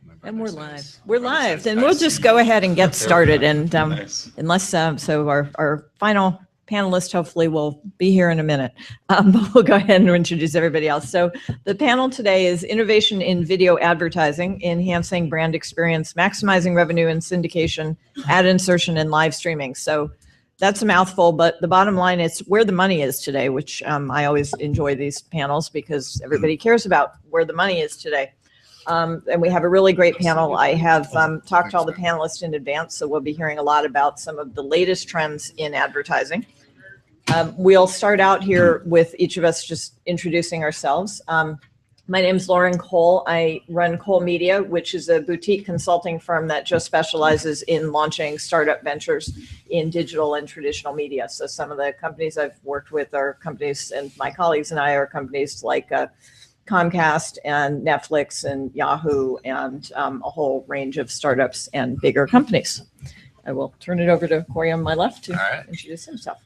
live. And we're live. We're live. And we'll just go ahead and get started. And unless, so our final panelist hopefully will be here in a minute. But we'll go ahead and introduce everybody else. So the panel today is Innovation in Video Advertising, Enhancing Brand Experience, Maximizing Revenue and Syndication, Ad Insertion, and Live Streaming. So that's a mouthful, but the bottom line is where the money is today, which I always enjoy these panels because everybody cares about where the money is today. And we have a really great panel. I have talked to all the panelists in advance, so we'll be hearing a lot about some of the latest trends in advertising. We'll start out here with each of us just introducing ourselves. My name is Lauren Cole. I run Cole Media, which is a boutique consulting firm that just specializes in launching startup ventures in digital and traditional media. So some of the companies I've worked with are companies, and my colleagues and I are companies like Comcast and Netflix and Yahoo and a whole range of startups and bigger companies. I will turn it over to Corey on my left to introduce himself.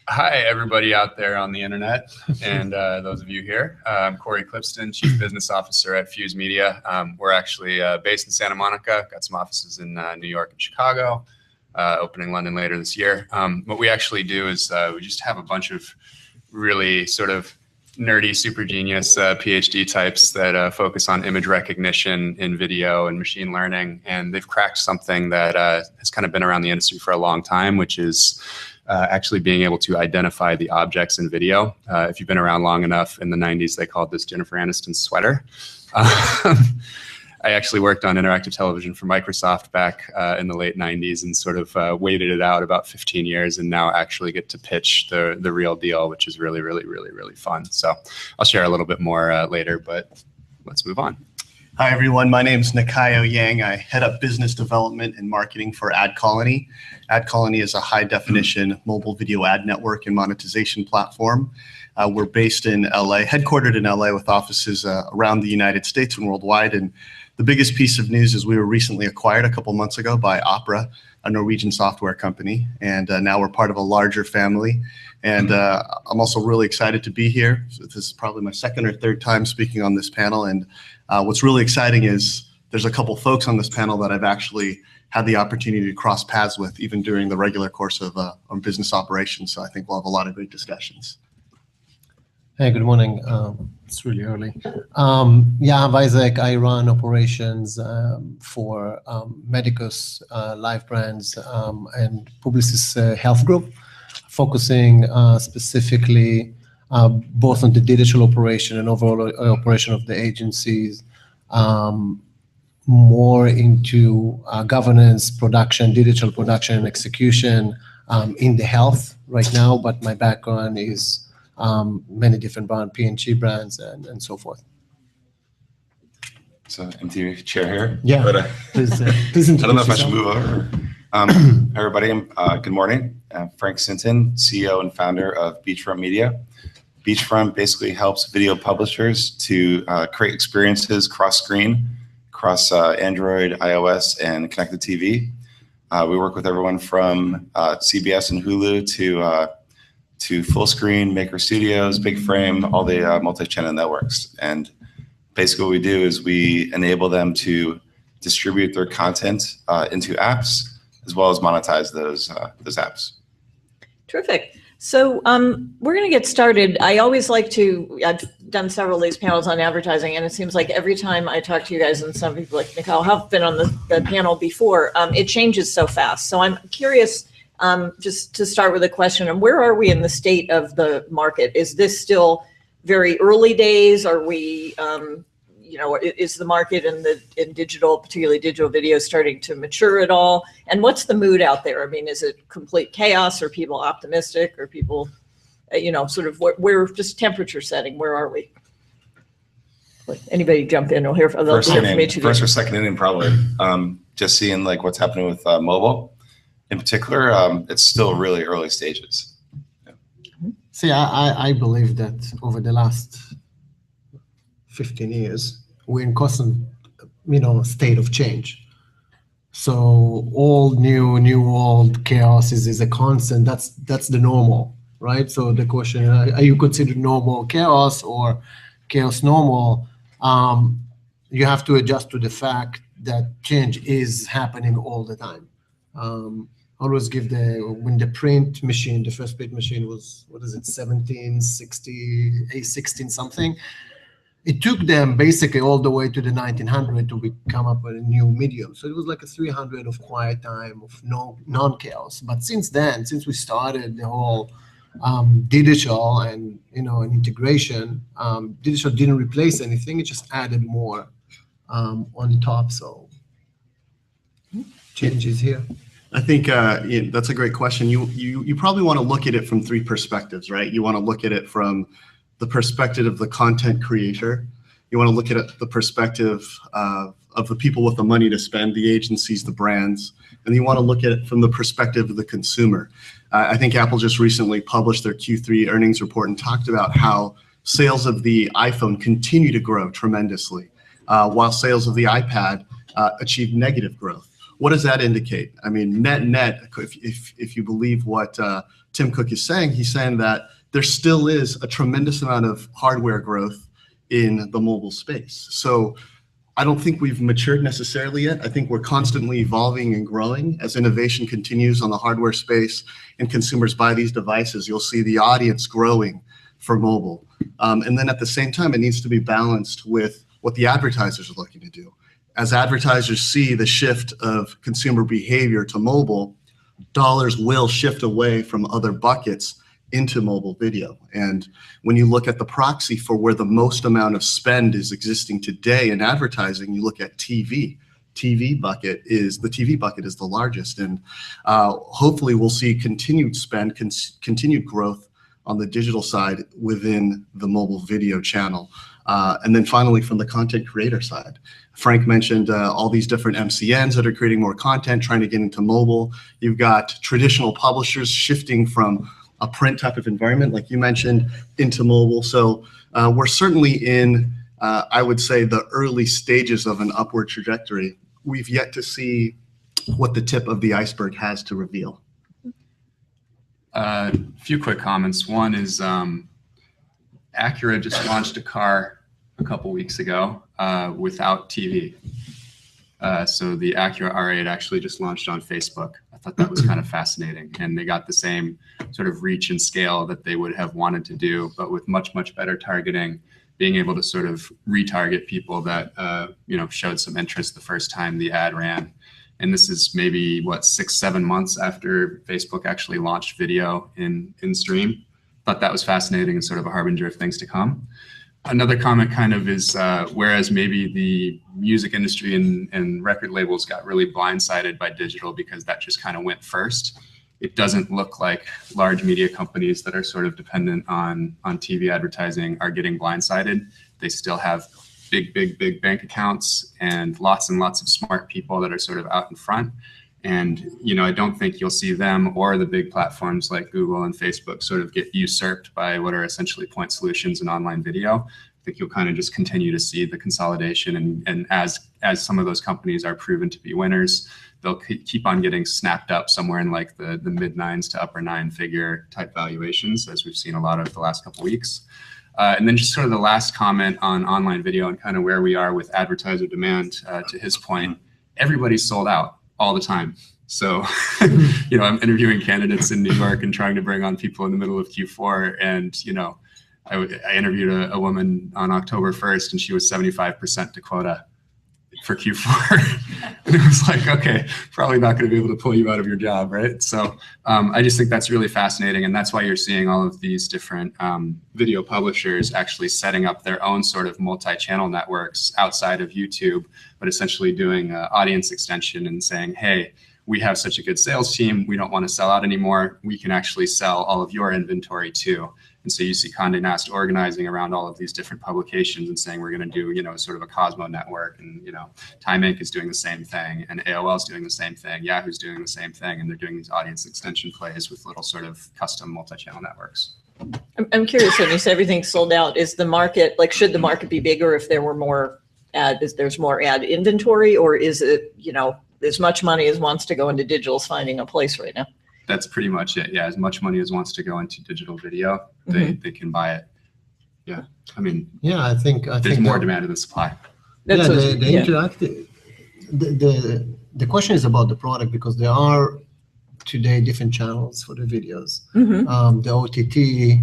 Hi, everybody out there on the internet and those of you here. I'm Corey Clipston, Chief Business Officer at Fuse Media. We're actually based in Santa Monica, got some offices in New York and Chicago, opening London later this year. What we actually do is we just have a bunch of really sort of nerdy, super genius PhD types that focus on image recognition in video and machine learning. And they've cracked something that has kind of been around the industry for a long time, which is actually being able to identify the objects in video. If you've been around long enough, in the 90s, they called this Jennifer Aniston's sweater. I actually worked on interactive television for Microsoft back in the late 90s and sort of waited it out about 15 years and now actually get to pitch the real deal, which is really, really, really, really fun. So I'll share a little bit more later, but let's move on. Hi, everyone. My name is Nakayo Yang. I head up business development and marketing for AdColony. AdColony is a high-definition mobile video ad network and monetization platform. We're based in LA, headquartered in LA with offices around the United States and worldwide. And the biggest piece of news is we were recently acquired a couple months ago by Opera, a Norwegian software company. And now we're part of a larger family. And I'm also really excited to be here. So this is probably my second or third time speaking on this panel. And what's really exciting is there's a couple folks on this panel that I've actually had the opportunity to cross paths with even during the regular course of business operations. So I think we'll have a lot of great discussions. Hey, good morning. It's really early. Yeah, I'm Isaac. I run operations for Medicus, Life Brands, and Publicis Health Group, focusing specifically both on the digital operation and overall operation of the agencies, more into governance, production, digital production, and execution in the health right now. But my background is many different brand, P&G brands, and so forth. So empty chair here. Yeah. But, please I don't know if I should move over. Everybody, good morning. I'm Frank Sinton, CEO and founder of Beachfront Media. Beachfront basically helps video publishers to create experiences cross-screen, across Android, iOS, and connected TV. We work with everyone from CBS and Hulu to full screen, Maker Studios, Big Frame, all the multi-channel networks. And basically what we do is we enable them to distribute their content into apps, as well as monetize those apps. Terrific. So we're going to get started. I always like to, I've done several of these panels on advertising, and it seems like every time I talk to you guys, and some people like Nicole have been on the panel before, it changes so fast. So I'm curious, just to start with a question, and where are we in the state of the market? Is this still very early days? Are we, is the market in digital, particularly digital video, starting to mature at all? And what's the mood out there? I mean, is it complete chaos? Are people optimistic? Are people, sort of where just temperature setting? Where are we? Anybody jump in? We'll hear from first or second inning, probably. Just seeing like what's happening with mobile. In particular, it's still really early stages. Yeah. See, I believe that over the last 15 years, we're in constant, state of change. So old, new, old, chaos is a constant. That's the normal, right? So the question, are you considered normal chaos or chaos normal? you have to adjust to the fact that change is happening all the time. Always give when the print machine, the first print machine was, 1760, 16 something. It took them basically all the way to the 1900 to come up with a new medium. So it was like a 300 of quiet time, of non-chaos. But since then, since we started the whole digital and and integration, digital didn't replace anything. It just added more on the top. So change is here. I think that's a great question. You probably want to look at it from three perspectives, right? You want to look at it from the perspective of the content creator. You want to look at it the perspective of the people with the money to spend, the agencies, the brands, and you want to look at it from the perspective of the consumer. I think Apple just recently published their Q3 earnings report and talked about how sales of the iPhone continue to grow tremendously, while sales of the iPad achieved negative growth. What does that indicate? I mean, net, if you believe what Tim Cook is saying, he's saying that there still is a tremendous amount of hardware growth in the mobile space. So I don't think we've matured necessarily yet. I think we're constantly evolving and growing as innovation continues on the hardware space and consumers buy these devices. You'll see the audience growing for mobile. And then at the same time, it needs to be balanced with what the advertisers are looking to do. As advertisers see the shift of consumer behavior to mobile, dollars will shift away from other buckets into mobile video. And when you look at the proxy for where the most amount of spend is existing today in advertising, you look at TV. The TV bucket is the largest, and hopefully we'll see continued spend, continued growth on the digital side within the mobile video channel. And then finally, from the content creator side, Frank mentioned all these different MCNs that are creating more content, trying to get into mobile. You've got traditional publishers shifting from a print type of environment, like you mentioned, into mobile. So we're certainly in, I would say, the early stages of an upward trajectory. We've yet to see what the tip of the iceberg has to reveal. A few quick comments. One is Acura just launched a car a couple weeks ago without TV. So the Acura R8 actually just launched on Facebook. I thought that was kind of fascinating. And they got the same sort of reach and scale that they would have wanted to do, but with much, much better targeting, being able to sort of retarget people that showed some interest the first time the ad ran. And this is maybe, 6-7 months after Facebook actually launched video in stream. Thought that was fascinating and sort of a harbinger of things to come. Another comment kind of is, whereas maybe the music industry and record labels got really blindsided by digital because that just kind of went first, it doesn't look like large media companies that are sort of dependent on TV advertising are getting blindsided. They still have big bank accounts and lots of smart people that are sort of out in front. And, I don't think you'll see them or the big platforms like Google and Facebook sort of get usurped by what are essentially point solutions in online video. I think you'll kind of just continue to see the consolidation. And as some of those companies are proven to be winners, they'll keep on getting snapped up somewhere in like the mid-9s to upper 9-figure type valuations, as we've seen a lot of the last couple of weeks. And then just sort of the last comment on online video and kind of where we are with advertiser demand, to his point, everybody's sold out all the time. So, I'm interviewing candidates in New York and trying to bring on people in the middle of Q4. And, I interviewed a woman on October 1st and she was 75% to quota for Q4. And it was like, okay, probably not going to be able to pull you out of your job, right? So I just think that's really fascinating. And that's why you're seeing all of these different video publishers actually setting up their own sort of multi-channel networks outside of YouTube, but essentially doing audience extension and saying, hey, we have such a good sales team, we don't want to sell out anymore. We can actually sell all of your inventory too. And so you see Condé Nast organizing around all of these different publications and saying we're going to do, sort of a Cosmo network, and Time Inc. is doing the same thing, and AOL is doing the same thing, Yahoo's doing the same thing, and they're doing these audience extension plays with little sort of custom multi-channel networks. I'm curious, when you say everything's sold out, is the market, should the market be bigger if there were more there's more ad inventory, or is it, as much money as wants to go into digital is finding a place right now? That's pretty much it. Yeah, as much money as wants to go into digital video, they can buy it. Yeah, I mean, I think there's more demand than supply. That's yeah, what- the yeah. interactive. The question is about the product, because there are today different channels for the videos. Mhm. The OTT,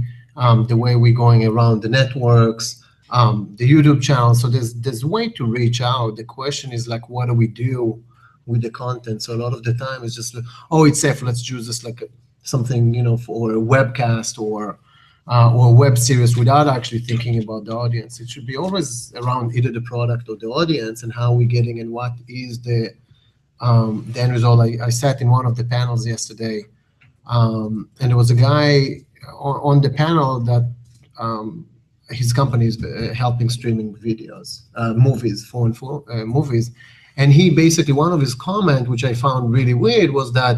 the way we're going around the networks, the YouTube channel. So there's way to reach out. The question is like, what do we do with the content? So a lot of the time it's just, oh, it's safe. Let's use this like something, for a webcast or a web series, without actually thinking about the audience. It should be always around either the product or the audience and how we're getting and what is the end result. I sat in one of the panels yesterday, and there was a guy on the panel that his company is helping streaming videos, movies, foreign movies. And he basically, one of his comments, which I found really weird, was that,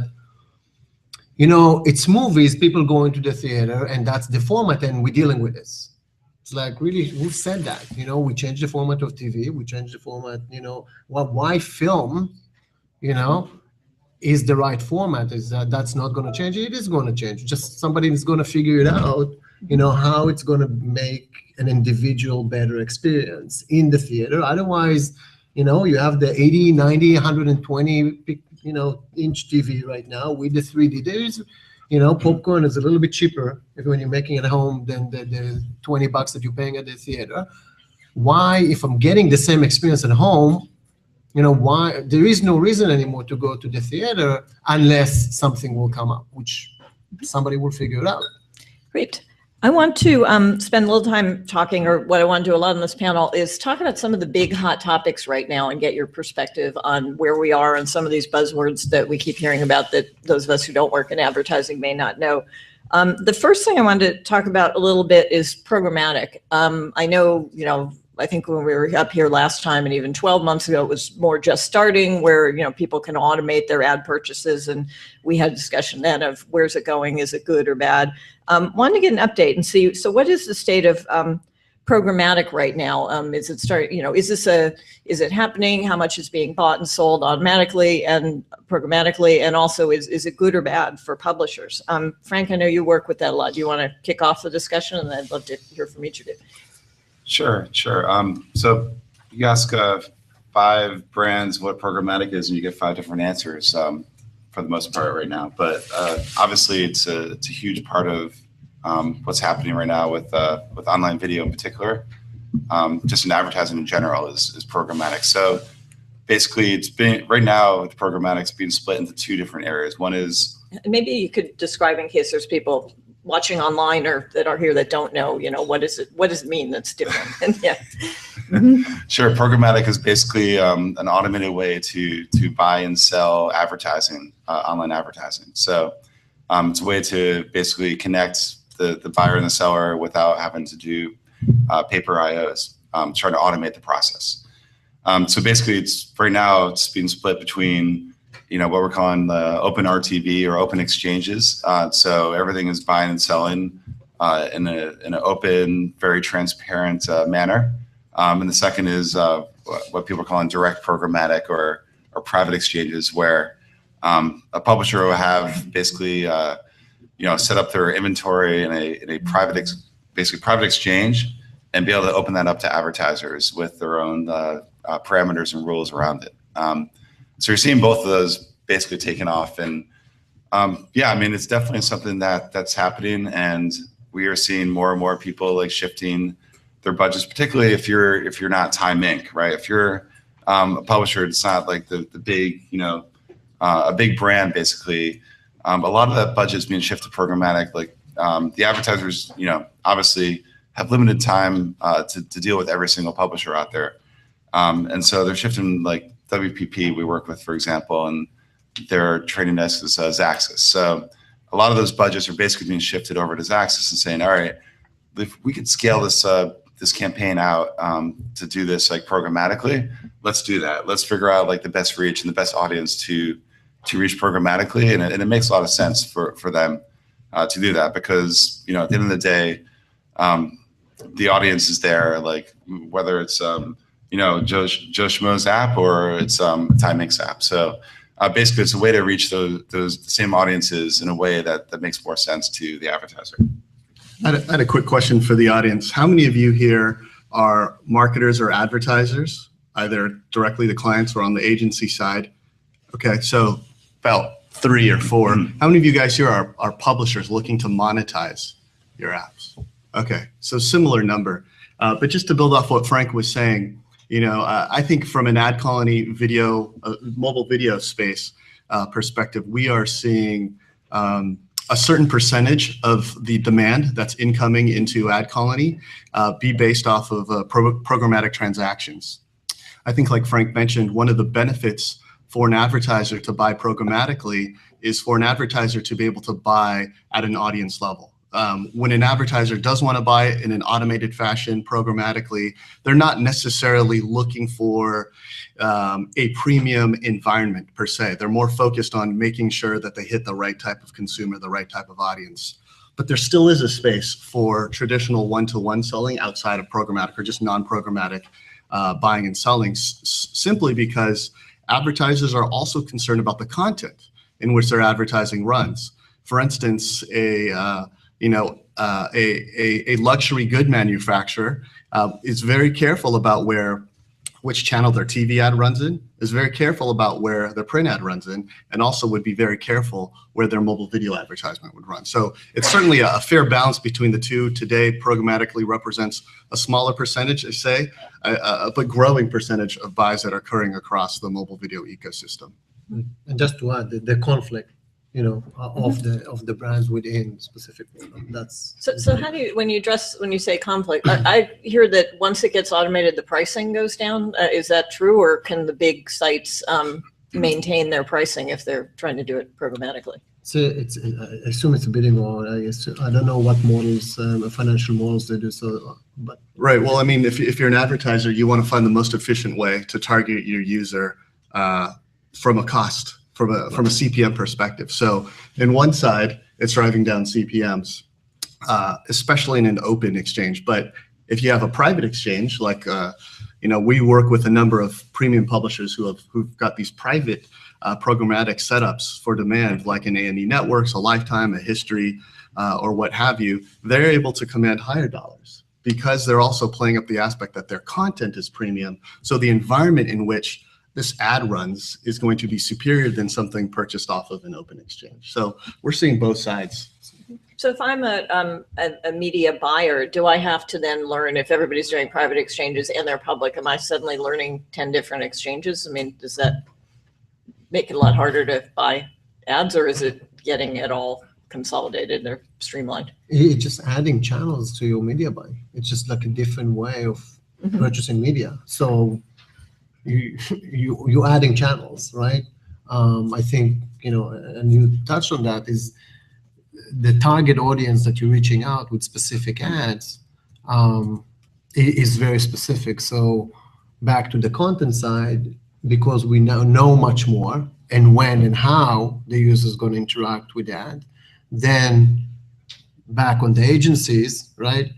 it's movies, people go into the theater, and that's the format, and we're dealing with this. It's like, really, who said that? We changed the format of TV, we changed the format, why film, is the right format? Is that's not going to change? It is going to change. Just somebody is going to figure it out, how it's going to make an individual better experience in the theater. Otherwise, you have the 80, 90, 120, inch TV right now with the 3D. There's, popcorn is a little bit cheaper when you're making it at home than the $20 that you're paying at the theater. Why, if I'm getting the same experience at home, why there is no reason anymore to go to the theater unless something will come up, which somebody will figure it out. Great. I want to spend a little time talking, or what I want to do a lot on this panel is talk about some of the big hot topics right now and get your perspective on where we are and some of these buzzwords that we keep hearing about that those of us who don't work in advertising may not know. The first thing I wanted to talk about a little bit is programmatic. I know, I think when we were up here last time and even 12 months ago, it was more just starting where, people can automate their ad purchases. And we had a discussion then of where's it going? Is it good or bad? Wanted to get an update and see, so what is the state of programmatic right now? Is it is it happening? How much is being bought and sold automatically and programmatically? And also, is it good or bad for publishers? Frank, I know you work with that a lot. Do you want to kick off the discussion? And I'd love to hear from each of you. Sure. So you ask 5 brands what programmatic is, and you get 5 different answers for the most part right now. But obviously, it's a huge part of what's happening right now with online video in particular. Just in advertising in general is programmatic. So basically, it's been right now with programmatic, it's being split into 2 different areas. One is, maybe you could describe, in case there's people watching online or that are here that don't know, what does it mean that's different? Yeah. Sure. Programmatic is basically an automated way to buy and sell advertising, online advertising. So it's a way to basically connect the buyer and the seller without having to do paper IOs, trying to automate the process. So basically, it's right now it's being split between what we're calling the open RTB or open exchanges. So everything is buying and selling in an open, very transparent manner. And the second is what people are calling direct programmatic or private exchanges, where a publisher will have basically set up their inventory in a private exchange and be able to open that up to advertisers with their own parameters and rules around it. So you're seeing both of those basically taking off, and it's definitely something that's happening, and we are seeing more and more people like shifting their budgets, particularly if you're not Time Inc., right? If you're a publisher, it's not like the big a big brand basically. A lot of that budget is being shifted programmatic. Like the advertisers, obviously have limited time to deal with every single publisher out there, and so they're shifting. Like WPP we work with, for example, and their trading desk is Xaxis. So a lot of those budgets are basically being shifted over to Xaxis and saying, all right, if we could scale this campaign out to do this like programmatically, let's do that. Let's figure out like the best reach and the best audience to reach programmatically, and it makes a lot of sense for them to do that, because at the end of the day, the audience is there, like whether it's Joe Schmo's app or it's Time Inc.'s app. So basically, it's a way to reach those same audiences in a way that makes more sense to the advertiser. I had a quick question for the audience. How many of you here are marketers or advertisers? either directly to clients or on the agency side. Okay, so about 3 or 4. How many of you guys here are publishers looking to monetize your apps? Okay, so similar number. But just to build off what Frank was saying, I think from an AdColony video, mobile video space perspective, we are seeing a certain percentage of the demand that's incoming into AdColony be based off of programmatic transactions. I think, like Frank mentioned, one of the benefits for an advertiser to buy programmatically is for an advertiser to be able to buy at an audience level. When an advertiser does want to buy in an automated fashion programmatically, they're not necessarily looking for a premium environment per se. They're more focused on making sure that they hit the right type of consumer, the right type of audience. But there still is a space for traditional one-to-one selling outside of programmatic or just non-programmatic buying and selling, simply because advertisers are also concerned about the content in which their advertising runs. For instance, a luxury good manufacturer is very careful about which channel their TV ad runs in, is very careful about where their print ad runs in, and also would be very careful where their mobile video advertisement would run. So it's certainly a fair balance between the two. Today, programmatically represents a smaller percentage, I say, but growing percentage of buys that are occurring across the mobile video ecosystem. And just to add, the conflict, of the brands within specifically. That's so how do you, when you say conflict, I hear that once it gets automated, the pricing goes down. Is that true, or can the big sites maintain their pricing if they're trying to do it programmatically? So I assume it's a bidding war. I don't know what models, financial models they do. So, but right. Well, I mean, if you're an advertiser, you want to find the most efficient way to target your user from a cost. From a CPM perspective. So in one side, it's driving down CPMs, especially in an open exchange. But if you have a private exchange, like we work with a number of premium publishers who've got these private programmatic setups for demand, like an A&E Networks, a Lifetime, a History, or what have you. They're able to command higher dollars because they're also playing up the aspect that their content is premium. So the environment in which this ad runs is going to be superior than something purchased off of an open exchange. So we're seeing both sides. So if I'm a media buyer, do I have to then learn, if everybody's doing private exchanges and they're public, am I suddenly learning 10 different exchanges? I mean, does that make it a lot harder to buy ads, or is it getting it all consolidated or streamlined? It's just adding channels to your media buy. It's just like a different way of purchasing media. So you're adding channels, right? I think, and you touched on that, is the target audience that you're reaching out with specific ads is very specific. So back to the content side, because we now know much more and when and how the user is going to interact with that, then back on the agencies, right?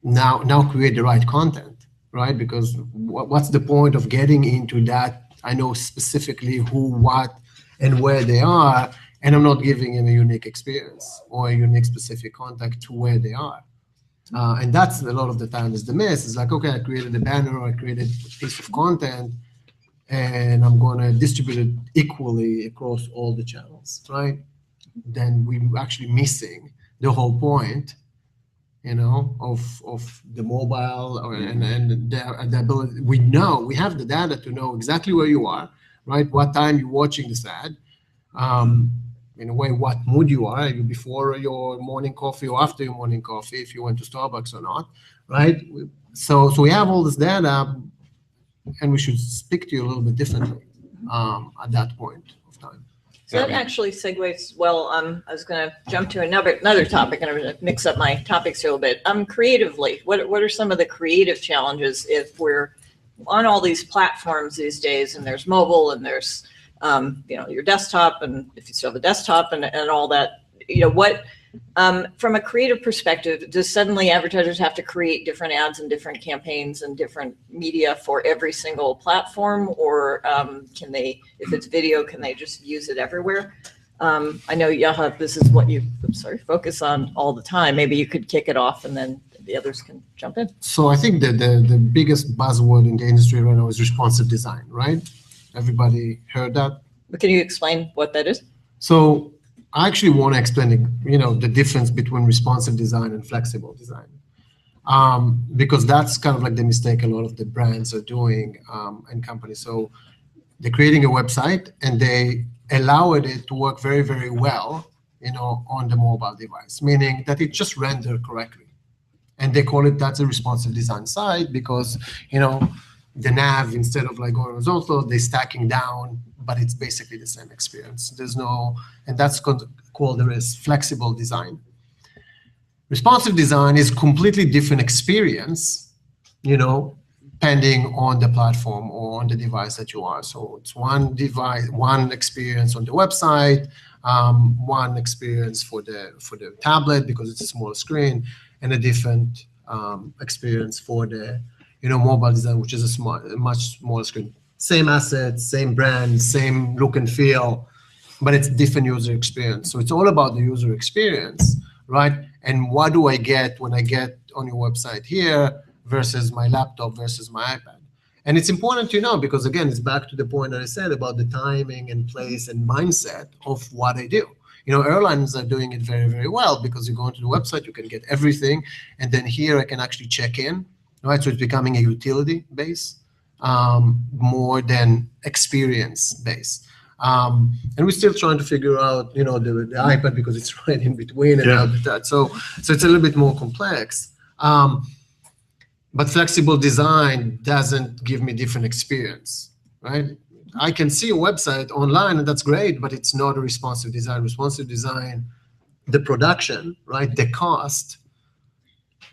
Now create the right content. Right? Because what's the point of getting into that? I know specifically who, what, and where they are, and I'm not giving them a unique experience or a unique specific contact to where they are. And that's a lot of the time is the miss. It's like, okay, I created a banner or I created a piece of content and I'm going to distribute it equally across all the channels, right? Then we're actually missing the whole point, of the mobile and the ability. We have the data to know exactly where you are, right? What time you're watching this ad, in a way, what mood you are you before your morning coffee or after your morning coffee, if you went to Starbucks or not, right? So we have all this data, and we should speak to you a little bit differently at that point of time. So that actually segues well. I was going to jump to another topic, and I'm going to mix up my topics here a little bit. Creatively, what are some of the creative challenges if we're on all these platforms these days, and there's mobile, and there's your desktop, and if you still have a desktop, and all that, what from a creative perspective, does suddenly advertisers have to create different ads and different campaigns and different media for every single platform, or can they, if it's video, can they just use it everywhere? I know, Yaha, this is what you focus on all the time. Maybe you could kick it off and then the others can jump in. So I think that the biggest buzzword in the industry right now is responsive design, right? Everybody heard that? But can you explain what that is? So I actually want to explain, the difference between responsive design and flexible design, because that's kind of like the mistake a lot of the brands are doing and companies. So they're creating a website and they allow it to work very, very well, on the mobile device, meaning that it just renders correctly. And they call it that's a responsive design site because, the nav, instead of like going horizontal, they're stacking down, but it's basically the same experience. And that's called flexible design. Responsive design is completely different experience, depending on the platform or on the device that you are. So it's one device, one experience on the website, one experience for the tablet because it's a small screen, and a different experience for the mobile design, which is a much smaller screen. Same assets, same brand, same look and feel, but it's different user experience. So it's all about the user experience, right? And what do I get when I get on your website here versus my laptop versus my iPad? And it's important to know because, again, it's back to the point that I said about the timing and place and mindset of what I do. Airlines are doing it very, very well because you go onto the website, you can get everything. And then here I can actually check in, right? So it's becoming a utility base more than experience base. And we're still trying to figure out, the iPad because it's right in between and all that. So it's a little bit more complex. But flexible design doesn't give me different experience, right? I can see a website online and that's great, but it's not a responsive design. Responsive design, the production, right? The cost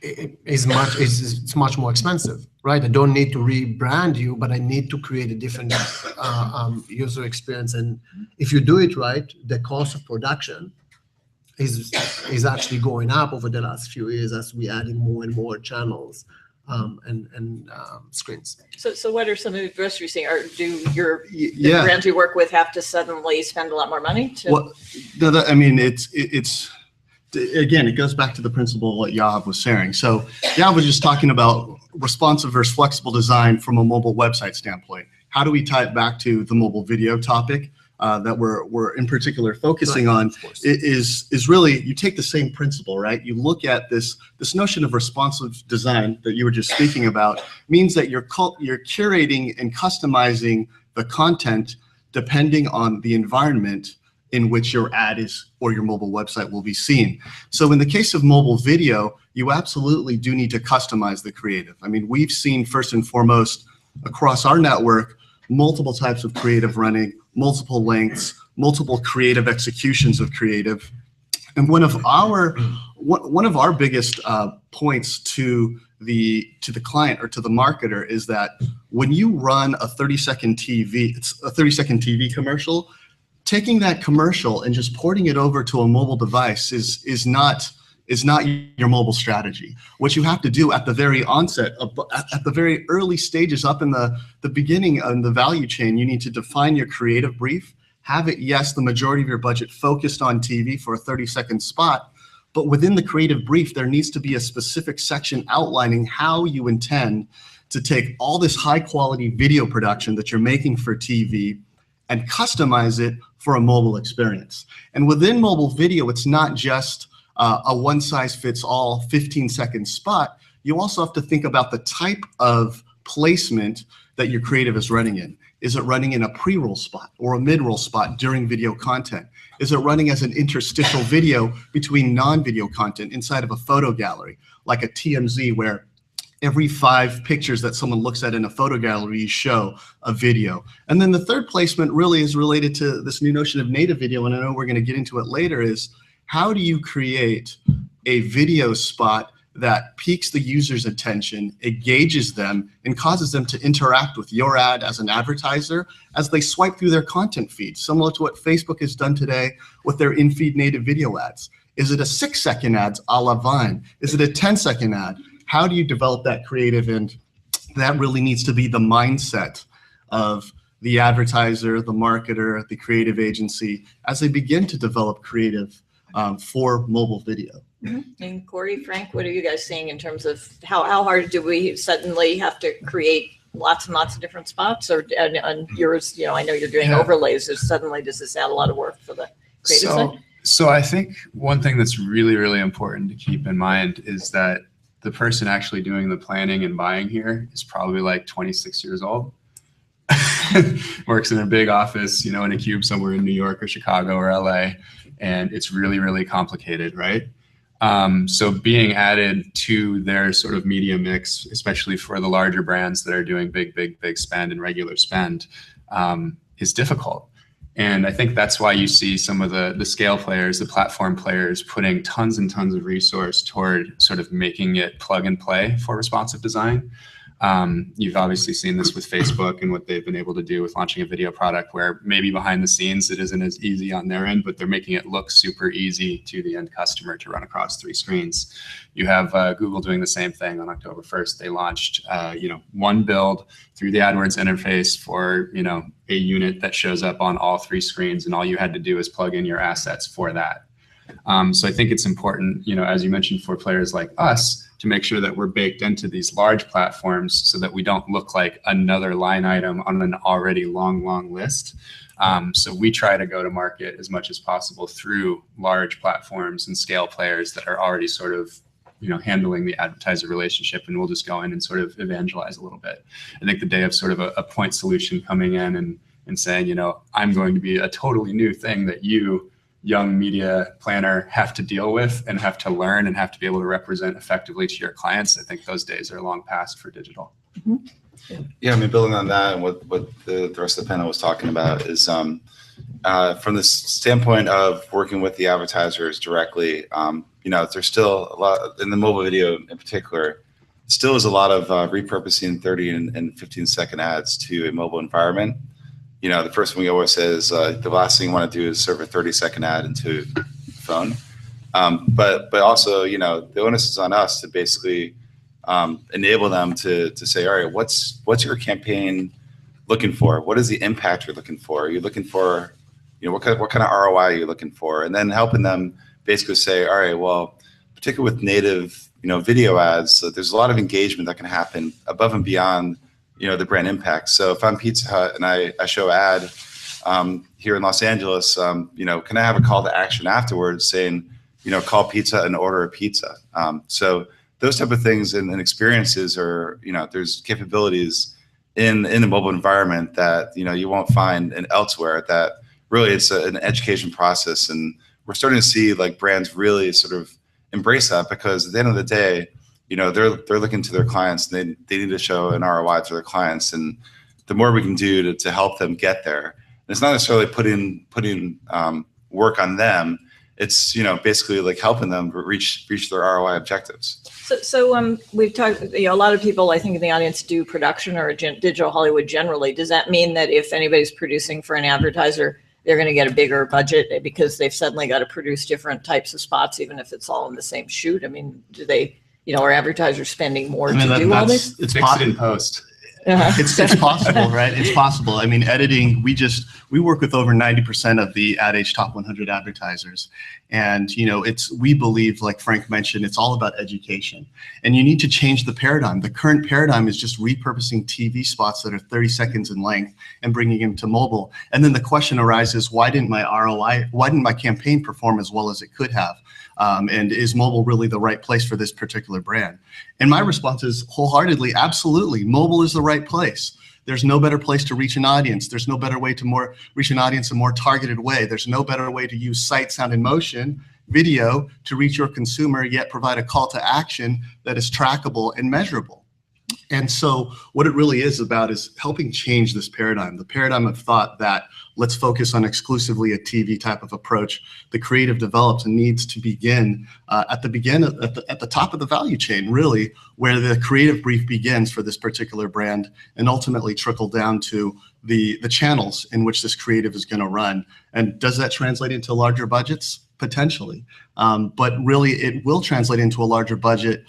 is much more expensive, right? I don't need to rebrand you, but I need to create a different user experience. And if you do it right, the cost of production is actually going up over the last few years as we adding more and more channels and screens. So what are some of the risks you're seeing? Or do the brands you work with have to suddenly spend a lot more money to? Well, it's again, it goes back to the principle of what Yahav was sharing. So Yahav was just talking about responsive versus flexible design from a mobile website standpoint. How do we tie it back to the mobile video topic that we're in particular focusing on? Is really, you take the same principle, right? You look at this notion of responsive design that you were just speaking about means that you're curating and customizing the content depending on the environment in which your ad is or your mobile website will be seen. So in the case of mobile video, you absolutely do need to customize the creative. I mean, we've seen first and foremost across our network, multiple types of creative running, multiple lengths, multiple creative executions of creative. And one of our biggest points to the client or to the marketer is that when you run a 30-second TV commercial, taking that commercial and just porting it over to a mobile device is not your mobile strategy. What you have to do at the very onset, at the very early stages up in the beginning of the value chain, you need to define your creative brief, have it, yes, the majority of your budget focused on TV for a 30-second spot, but within the creative brief, there needs to be a specific section outlining how you intend to take all this high-quality video production that you're making for TV and customize it for a mobile experience. And within mobile video, it's not just a one-size-fits-all 15-second spot. You also have to think about the type of placement that your creative is running in. Is it running in a pre-roll spot or a mid-roll spot during video content? Is it running as an interstitial video between non-video content inside of a photo gallery, like a TMZ where every 5 pictures that someone looks at in a photo gallery, you show a video? And then the third placement really is related to this new notion of native video, and I know we're going to get into it later, is how do you create a video spot that piques the user's attention, engages them, and causes them to interact with your ad as an advertiser as they swipe through their content feed, similar to what Facebook has done today with their in-feed native video ads? Is it a 6-second ad a la Vine? Is it a 10-second ad? How do you develop that creative? And that really needs to be the mindset of the advertiser, the marketer, the creative agency as they begin to develop creative for mobile video. And Corey, Frank, what are you guys seeing in terms of how hard do we suddenly have to create lots and lots of different spots? Or on yours, I know you're doing overlays. So suddenly, does this add a lot of work for the creative side? So I think one thing that's really, really important to keep in mind is that the person actually doing the planning and buying here is probably like 26 years old. Works in a big office, in a cube somewhere in New York or Chicago or LA, and it's really, really complicated, right? So being added to their sort of media mix, especially for the larger brands that are doing big spend and regular spend, is difficult. And I think that's why you see some of the scale players, the platform players, putting tons and tons of resource toward sort of making it plug and play for responsive design. You've obviously seen this with Facebook and what they've been able to do with launching a video product where maybe behind the scenes it isn't as easy on their end, but they're making it look super easy to the end customer to run across 3 screens. You have Google doing the same thing. On October 1st, they launched one build through the AdWords interface for a unit that shows up on all 3 screens, and all you had to do is plug in your assets for that. So I think it's important, as you mentioned, for players like us to make sure that we're baked into these large platforms so that we don't look like another line item on an already long list. So we try to go to market as much as possible through large platforms and scale players that are already sort of handling the advertiser relationship, and we'll just go in and sort of evangelize a little bit. I think the day of sort of a point solution coming in and saying, I'm going to be a totally new thing that you, young media planner, have to deal with and have to learn and have to be able to represent effectively to your clients. I think those days are long past for digital. Yeah, building on that and what the rest of the panel was talking about is from the standpoint of working with the advertisers directly, there's still a lot in the mobile video in particular, still is a lot of repurposing 30 and 15-second ads to a mobile environment. The first thing we always say is the last thing you want to do is serve a 30-second ad into the phone. But also, the onus is on us to basically enable them to say, all right, what's your campaign looking for? What is the impact you're looking for? Are you looking for, what kind of ROI are you looking for? And then helping them basically say, all right, well, particularly with native, video ads, so there's a lot of engagement that can happen above and beyond the brand impact. So if I'm Pizza Hut and I show ad here in Los Angeles, can I have a call to action afterwards saying, call pizza and order a pizza? So those type of things and experiences are, there's capabilities in the mobile environment that, you won't find elsewhere, that really it's an education process. And we're starting to see like brands really sort of embrace that, because at the end of the day, they're looking to their clients, and they need to show an ROI to their clients. And the more we can do to help them get there, and it's not necessarily putting work on them. It's, basically like helping them reach their ROI objectives. So we've talked, a lot of people, I think, in the audience do production or digital Hollywood generally. Does that mean that if anybody's producing for an advertiser, they're going to get a bigger budget because they've suddenly got to produce different types of spots, even if it's all in the same shoot? Do they, are advertisers spending more to do all this? It's Fix it in post. It's possible, right? It's possible. Editing, we work with over 90% of the Ad Age Top 100 advertisers. And, we believe, like Frank mentioned, it's all about education. And you need to change the paradigm. The current paradigm is just repurposing TV spots that are 30 seconds in length and bringing them to mobile. And then the question arises, why didn't my campaign perform as well as it could have? And is mobile really the right place for this particular brand? And my response is wholeheartedly, absolutely. Mobile is the right place. There's no better place to reach an audience. There's no better way to reach an audience in a more targeted way. There's no better way to use sight, sound, and motion video to reach your consumer, yet provide a call to action that is trackable and measurable. And so what it really is about is helping change this paradigm, the paradigm of thought that let's focus on exclusively a TV type of approach. The creative develops and needs to begin at the top of the value chain, really, where the creative brief begins for this particular brand, and ultimately trickle down to the channels in which this creative is going to run. And does that translate into larger budgets? Potentially, but really it will translate into a larger budget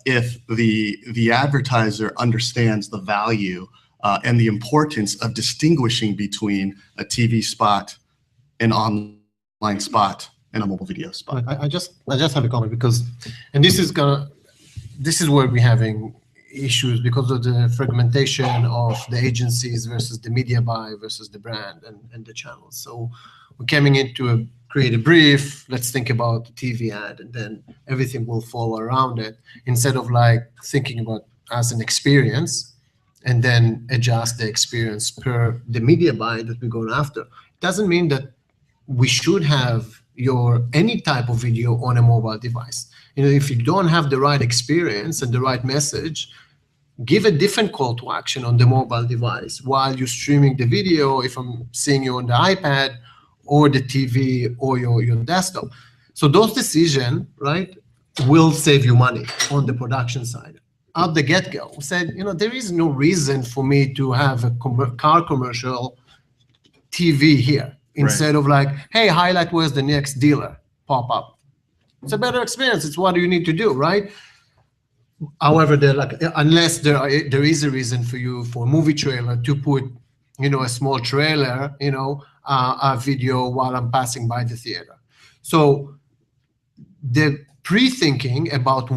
if the advertiser understands the value and the importance of distinguishing between a TV spot, an online spot, in a mobile video spot. I just have a comment because, and this is where we're having issues because of the fragmentation of the agencies versus the media buy versus the brand and the channels. So we're coming into create a brief, let's think about the TV ad, and then everything will fall around it, instead of like thinking about as an experience and then adjust the experience per the media buy that we're going after. It doesn't mean that we should have any type of video on a mobile device. If you don't have the right experience and the right message, give a different call to action on the mobile device while you're streaming the video, if I'm seeing you on the iPad or the TV or your desktop. So those decisions, right, will save you money on the production side. At the get-go, we said, there is no reason for me to have a car commercial TV here instead of like, hey, highlight where's the next dealer pop up. It's a better experience. It's what you need to do, right? However, unless there is a reason for you for a movie trailer to put, a small trailer, a video while I'm passing by the theater. So the pre-thinking about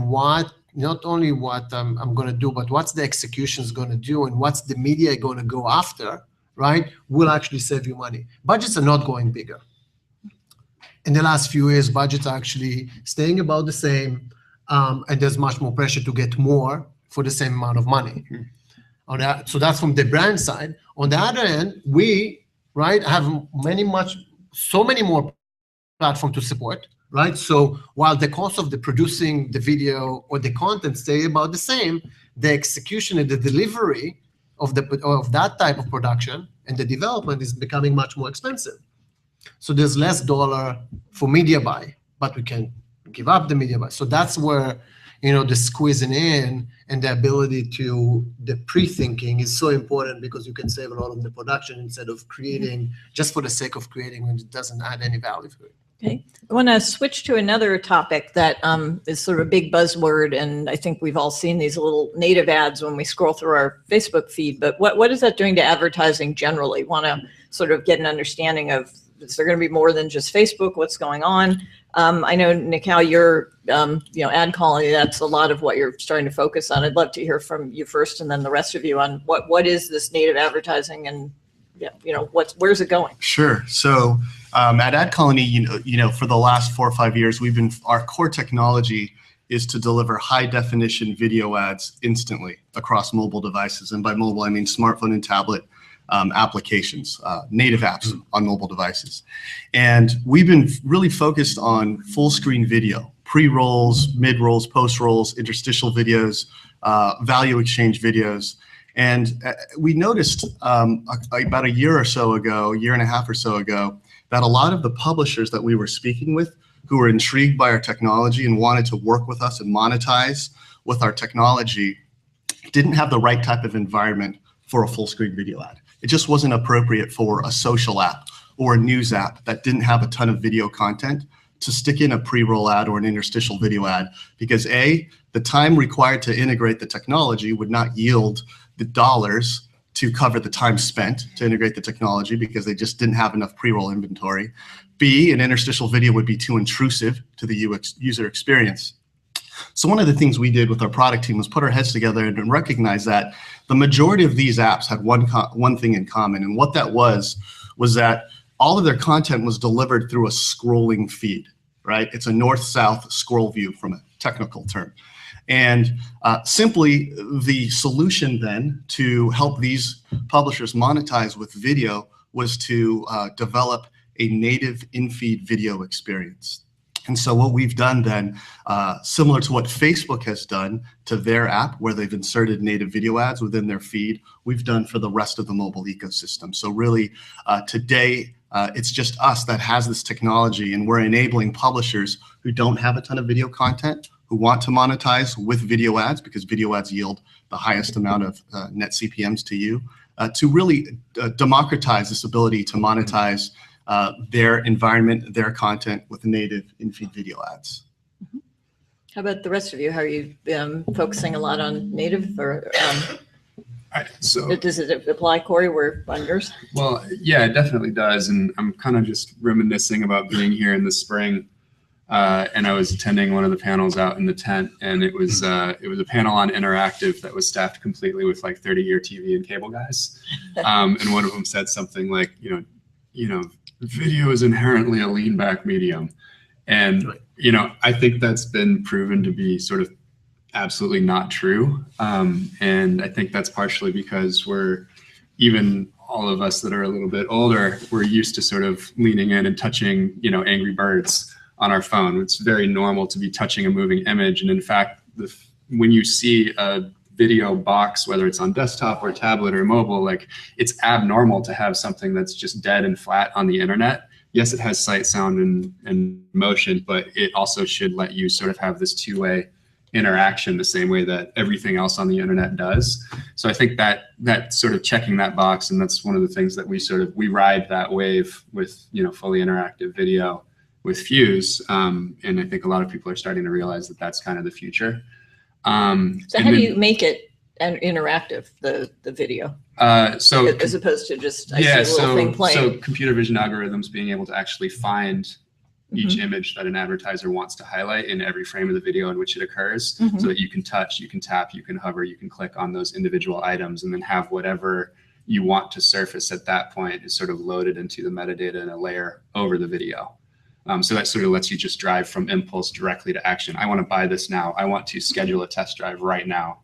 not only what I'm going to do, but what's the execution is going to do and what's the media going to go after, right, will actually save you money. Budgets are not going bigger. In the last few years, budgets are actually staying about the same, and there's much more pressure to get more for the same amount of money. So that's from the brand side. On the other end, we have so many more platforms to support, right? So while the cost of the producing the video or the content stay about the same, the execution and the delivery of that type of production and the development is becoming much more expensive. So there's less dollar for media buy, but we can give up the media buy. So that's where the squeezing in and the ability to the pre-thinking is so important, because you can save a lot on the production instead of creating just for the sake of creating when it doesn't add any value to it. Okay, I want to switch to another topic that is sort of a big buzzword, and I think we've all seen these little native ads when we scroll through our Facebook feed, but what is that doing to advertising generally? Want to sort of get an understanding of, is there going to be more than just Facebook? What's going on? I know, Nikal, you're, Ad Colony, that's a lot of what you're starting to focus on. I'd love to hear from you first, and then the rest of you on what is this native advertising, and where's it going? Sure. So at Ad Colony, for the last 4 or 5 years, our core technology is to deliver high definition video ads instantly across mobile devices. And by mobile, I mean smartphone and tablet applications, native apps on mobile devices. And we've been really focused on full screen video, pre-rolls, mid-rolls, post-rolls, interstitial videos, value exchange videos. And we noticed about a year and a half or so ago, that a lot of the publishers that we were speaking with, who were intrigued by our technology and wanted to work with us and monetize with our technology, didn't have the right type of environment for a full screen video ad. It just wasn't appropriate for a social app or a news app that didn't have a ton of video content to stick in a pre-roll ad or an interstitial video ad, because A, the time required to integrate the technology would not yield the dollars to cover the time spent to integrate the technology, because they just didn't have enough pre-roll inventory. B, an interstitial video would be too intrusive to the user experience. So one of the things we did with our product team was put our heads together and recognize that the majority of these apps had one thing in common, and what that was that all of their content was delivered through a scrolling feed, right? It's a north-south scroll view from a technical term. And simply the solution then to help these publishers monetize with video was to develop a native in-feed video experience. And so what we've done then, similar to what Facebook has done to their app, where they've inserted native video ads within their feed, we've done for the rest of the mobile ecosystem. So really, today, it's just us that has this technology, and we're enabling publishers who don't have a ton of video content, who want to monetize with video ads, because video ads yield the highest amount of net CPMs to you, to really democratize this ability to monetize their environment, their content with native in-feed video ads. How about the rest of you? How are you focusing a lot on native or? So Does it apply, Corey? We're on yours. well, yeah, it definitely does. And I'm kind of just reminiscing about being here in the spring. And I was attending one of the panels out in the tent, and it was a panel on interactive that was staffed completely with like 30-year TV and cable guys. And one of them said something like, video is inherently a lean back medium. And, I think that's been proven to be sort of absolutely not true. And I think that's partially because even all of us that are a little bit older, we're used to sort of leaning in and touching, Angry Birds on our phone. It's very normal to be touching a moving image. And in fact, when you see a video box, whether it's on desktop or tablet or mobile, like it's abnormal to have something that's just dead and flat on the internet. Yes, it has sight, sound, and motion, but it also should let you sort of have this two-way interaction the same way that everything else on the internet does. So I think that sort of checking that box, and that's one of the things that we ride that wave with, fully interactive video with Fuse. And I think a lot of people are starting to realize that that's kind of the future. So how do you make it interactive, the video? So as opposed to just I see a little thing playing. So computer vision algorithms being able to actually find each image that an advertiser wants to highlight in every frame of the video in which it occurs, so that you can touch, you can tap, you can hover, you can click on those individual items, and then have whatever you want to surface at that point is sort of loaded into the metadata in a layer over the video. So that sort of lets you just drive from impulse directly to action. I want to buy this now. I want to schedule a test drive right now.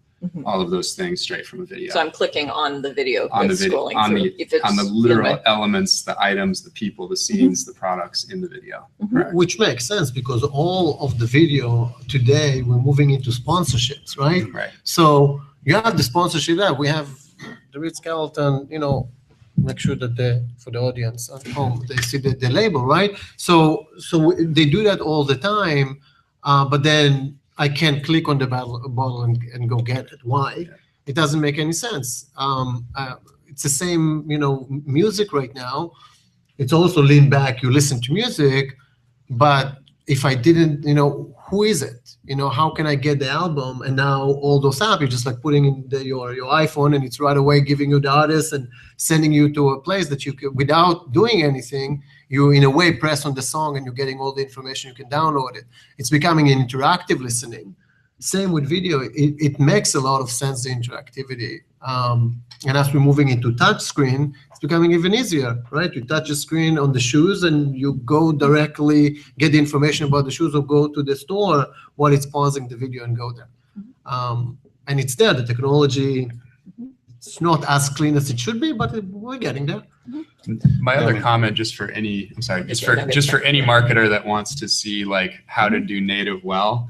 All of those things straight from a video. So I'm clicking on the video, on the video, scrolling on through. the literal elements, the items, the people, the scenes, the products in the video. Which makes sense because all of the video today, we're moving into sponsorships, right? Right. So you have the sponsorship there. We have the Ritz Carlton, make sure that for the audience at home, they see the label, right? So they do that all the time, but then I can't click on the bottle and go get it. Why? Yeah. It doesn't make any sense. It's the same, music right now. It's also lean back, you listen to music, but if I didn't, who is it? How can I get the album? And now all those apps, you're just like putting in your iPhone and it's right away giving you the artist and sending you to a place that you can, without doing anything, you in a way press on the song and you're getting all the information, you can download it. It's becoming an interactive listening. Same with video, it makes a lot of sense, the interactivity. And as we're moving into touch screen, it's becoming even easier, right? You touch a screen on the shoes and you go directly get the information about the shoes or go to the store while it's pausing the video and go there. And it's there, the technology, it's not as clean as it should be, but we're getting there. My other comment, just for any marketer that wants to see like how to do native well,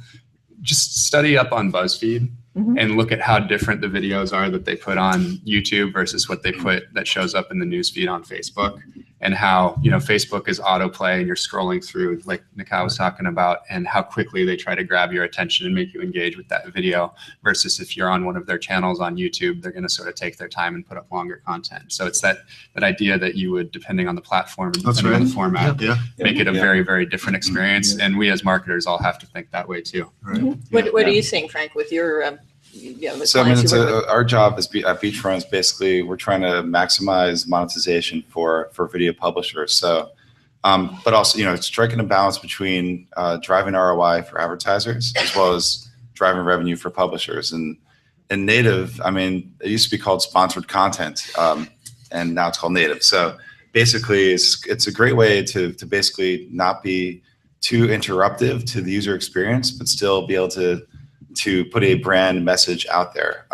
just study up on BuzzFeed and look at how different the videos are that they put on YouTube versus what they put that shows up in the newsfeed on Facebook, and how, Facebook is autoplay and you're scrolling through, like Nikai was talking about, and how quickly they try to grab your attention and make you engage with that video, versus if you're on one of their channels on YouTube, they're going to sort of take their time and put up longer content. So it's that idea that you would, depending on the platform and depending on the format, make it a very, very different experience. And we as marketers all have to think that way too. Right. What are you seeing, Frank, with your so our job at Beachfront is basically we're trying to maximize monetization for video publishers. So, but also striking a balance between driving ROI for advertisers as well as driving revenue for publishers. And in native, it used to be called sponsored content, and now it's called native. So basically, it's a great way to basically not be too interruptive to the user experience, but still be able to put a brand message out there.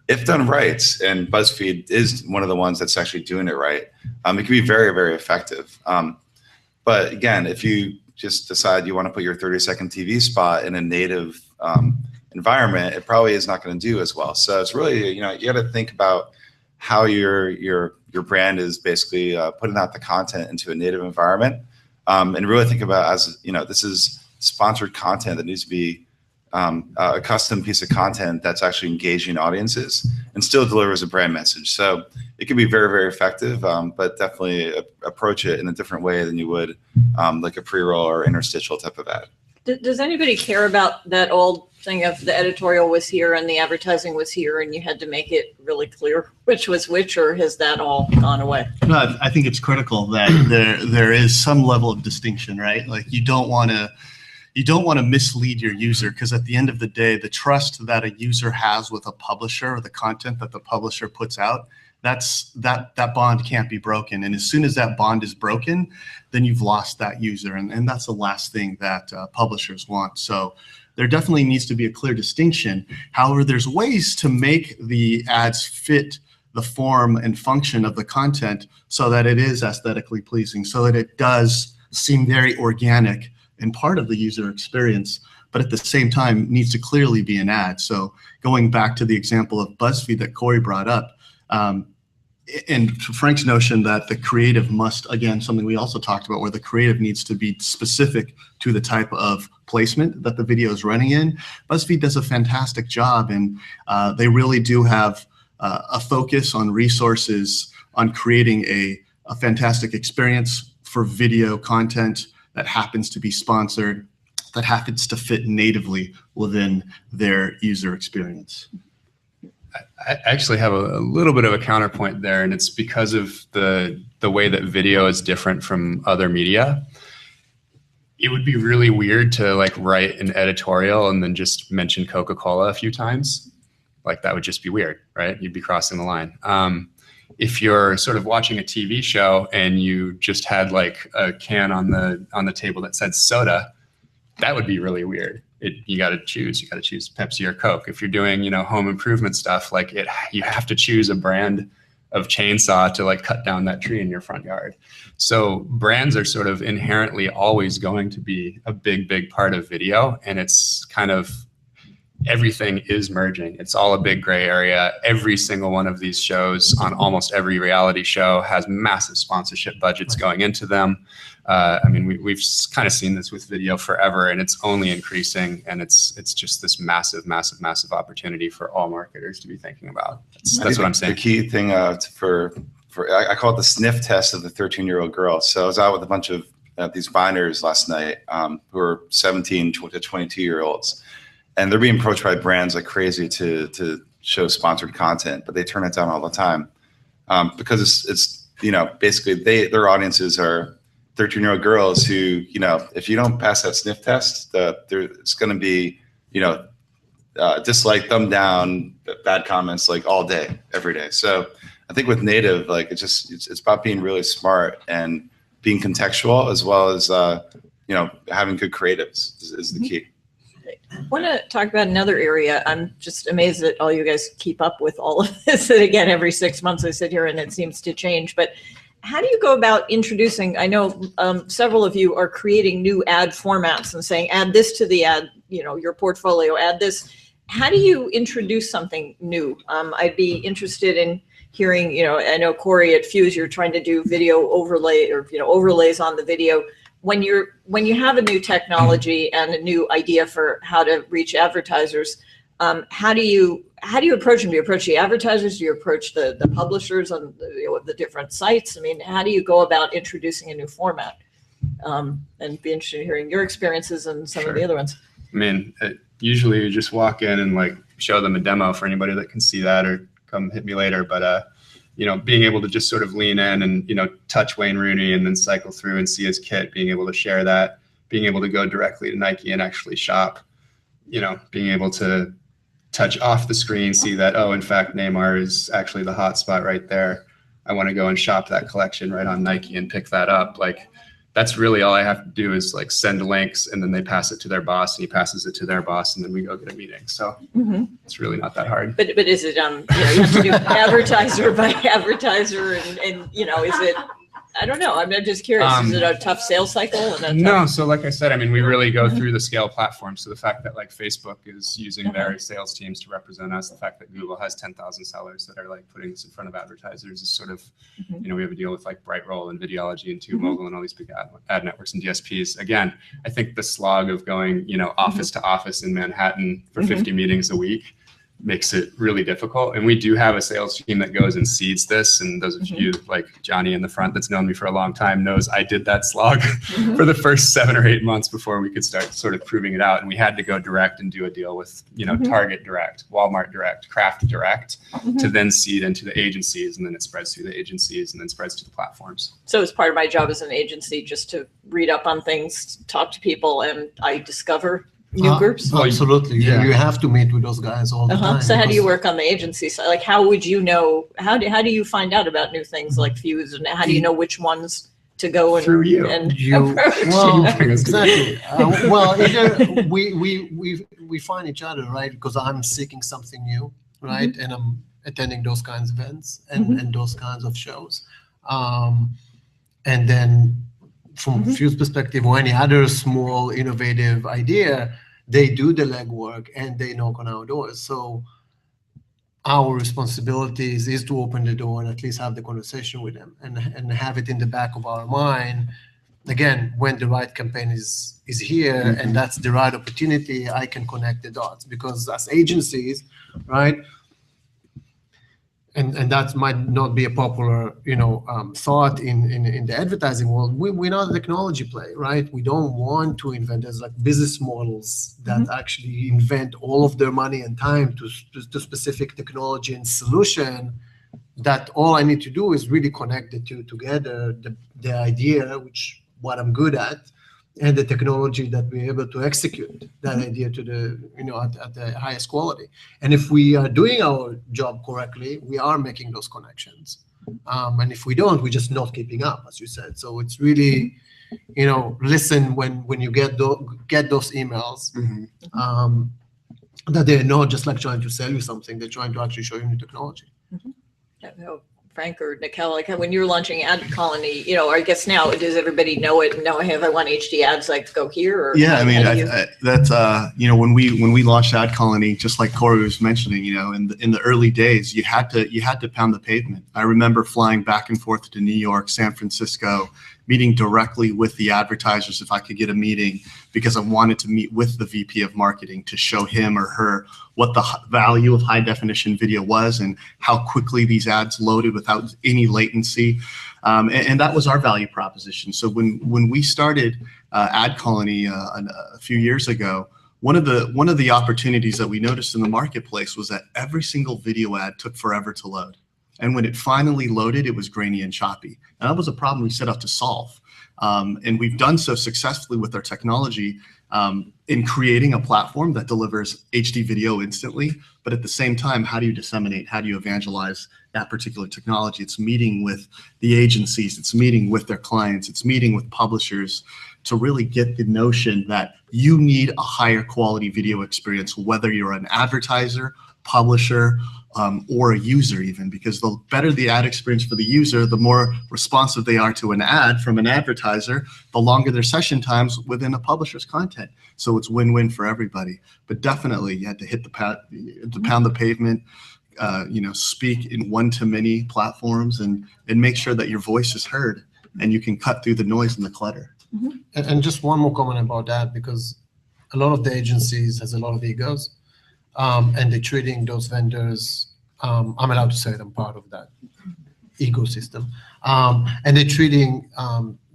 If done right, and BuzzFeed is one of the ones that's actually doing it right, it can be very, very effective. But again, if you just decide you want to put your 30-second TV spot in a native environment, it probably is not going to do as well. So it's really, you got to think about how your brand is basically putting out the content into a native environment, and really think about this is sponsored content that needs to be a custom piece of content that's actually engaging audiences and still delivers a brand message. So it can be very, very effective, but definitely approach it in a different way than you would like a pre-roll or interstitial type of ad. Does anybody care about that old thing of the editorial was here and the advertising was here, and you had to make it really clear which was which, or has that all gone away? No, I think it's critical that there is some level of distinction, right? Like you don't want to mislead your user, because at the end of the day, the trust that a user has with a publisher or the content that the publisher puts out, that bond can't be broken. And as soon as that bond is broken, then you've lost that user. And that's the last thing that publishers want. So there definitely needs to be a clear distinction. However, there's ways to make the ads fit the form and function of the content so that it is aesthetically pleasing, so that it does seem very organic and part of the user experience, but at the same time needs to clearly be an ad. So going back to the example of BuzzFeed that Corey brought up, and Frank's notion that the creative must, again, something we also talked about, where the creative needs to be specific to the type of placement that the video is running in. BuzzFeed does a fantastic job, and they really do have a focus on resources on creating a fantastic experience for video content that happens to be sponsored, that happens to fit natively within their user experience. I actually have a little bit of a counterpoint there, and it's because of the way that video is different from other media. It would be really weird to like write an editorial and then just mention Coca-Cola a few times. Like that would just be weird, right? You'd be crossing the line. If you're sort of watching a TV show and you just had like a can on the table that said soda, that would be really weird. You got to choose Pepsi or Coke. If you're doing, home improvement stuff, like you have to choose a brand of chainsaw to like cut down that tree in your front yard. So brands are sort of inherently always going to be a big part of video, and it's kind of everything is merging. It's all a big gray area. Every single one of these shows on almost every reality show has massive sponsorship budgets going into them. I mean, we've kind of seen this with video forever, and it's only increasing. And it's just this massive opportunity for all marketers to be thinking about. That's what I'm saying. The key thing I call it the sniff test of the 13-year-old girl. So I was out with a bunch of these binders last night who are 17 to 22-year-olds. And they're being approached by brands like crazy to show sponsored content, but they turn it down all the time because it's basically their audiences are 13-year-old girls who, if you don't pass that sniff test, it's going to be, dislike, thumb down, bad comments like all day, every day. So I think with native, like it's about being really smart and being contextual, as well as having good creatives is the key. I want to talk about another area. I'm just amazed that all you guys keep up with all of this. And again, every 6 months I sit here and it seems to change. But how do you go about introducing? I know several of you are creating new ad formats and saying, add this to the ad, your portfolio, add this. How do you introduce something new? I'd be interested in hearing, I know Corey at Fuse, you're trying to do video overlay or, overlays on the video. When you have a new technology and a new idea for how to reach advertisers, how do you approach them? Do you approach the advertisers? Do you approach the publishers on the different sites? I mean, how do you go about introducing a new format? And be interested in hearing your experiences and some of the other ones. I mean, usually you just walk in and like show them a demo for anybody that can see that, or come hit me later. But being able to just sort of lean in and, touch Wayne Rooney and then cycle through and see his kit, being able to share that, being able to go directly to Nike and actually shop, being able to touch off the screen, see that, oh, in fact, Neymar is actually the hot spot right there. I want to go and shop that collection right on Nike and pick that up. Like, that's really all I have to do is like send links, and then they pass it to their boss, and he passes it to their boss, and then we go get a meeting. So it's really not that hard. But is it you have to do advertiser by advertiser, and is it? I don't know. I'm just curious. Is it a tough sales cycle? No. So like I said, I mean, we really go through the scale platform. So the fact that like Facebook is using their sales teams to represent us, the fact that Google has 10,000 sellers that are like putting this in front of advertisers is sort of, we have a deal with like Brightroll and Videology and TubeMogul and all these big ad networks and DSPs. Again, I think the slog of going, office to office in Manhattan for 50 meetings a week, makes it really difficult. And we do have a sales team that goes and seeds this. And those of you like Johnny in the front that's known me for a long time knows I did that slog for the first 7 or 8 months before we could start sort of proving it out. And we had to go direct and do a deal with, you know, Target direct, Walmart direct, Kraft direct, to then seed into the agencies, and then it spreads through the agencies and then spreads to the platforms. So it's part of my job as an agency just to read up on things, talk to people, and I discover new groups? Absolutely. You have to meet with those guys all the time. So how do you work on the agency side? Like, how would you know, how do you find out about new things like Fuse, and how do you know which ones to go and, through you. And well, exactly. Well, either we find each other, right? Because I'm seeking something new, right? And I'm attending those kinds of events and those kinds of shows. And then from Fuse perspective or any other small innovative idea, they do the legwork and they knock on our doors. So our responsibilities is to open the door and at least have the conversation with them and have it in the back of our mind. Again, when the right campaign is here and that's the right opportunity, I can connect the dots, because as agencies, right? And that might not be a popular, thought in the advertising world. We're not a technology play, right? We don't want to invent. There's like business models that actually invent all of their money and time to specific technology and solution. That all I need to do is really connect the two together. The idea, which what I'm good at, and the technology that we're able to execute that idea to the, at the highest quality. And if we are doing our job correctly, we are making those connections. And if we don't, we're just not keeping up, as you said. So it's really, listen when you get those emails, that they're not just like trying to sell you something, they're trying to actually show you new technology. Frank or Nikhil, like when you're launching Ad Colony, I guess now, does everybody know it? Know, hey, if I want HD ads, like go here? Or yeah, I mean, that's when we launched Ad Colony, just like Corey was mentioning, in the early days, you had to pound the pavement. I remember flying back and forth to New York, San Francisco, meeting directly with the advertisers if I could get a meeting, because I wanted to meet with the VP of marketing to show him or her what the value of high definition video was and how quickly these ads loaded without any latency. And that was our value proposition. So when we started Ad Colony a few years ago, one of the opportunities that we noticed in the marketplace was that every single video ad took forever to load. And when it finally loaded, it was grainy and choppy. And that was a problem we set out to solve. And we've done so successfully with our technology in creating a platform that delivers HD video instantly. But at the same time, how do you disseminate? How do you evangelize that particular technology? It's meeting with the agencies. It's meeting with their clients. It's meeting with publishers to really get the notion that you need a higher quality video experience, whether you're an advertiser, publisher, or a user even, because the better the ad experience for the user, the more responsive they are to an ad from an advertiser, the longer their session times within a publisher's content. So it's win-win for everybody. But definitely you had to hit to pound the pavement, speak in one-to-many platforms and make sure that your voice is heard and you can cut through the noise and the clutter. And just one more comment about that, because a lot of the agencies has a lot of egos. And they're treating those vendors, I'm allowed to say it, I'm part of that ecosystem. And they're treating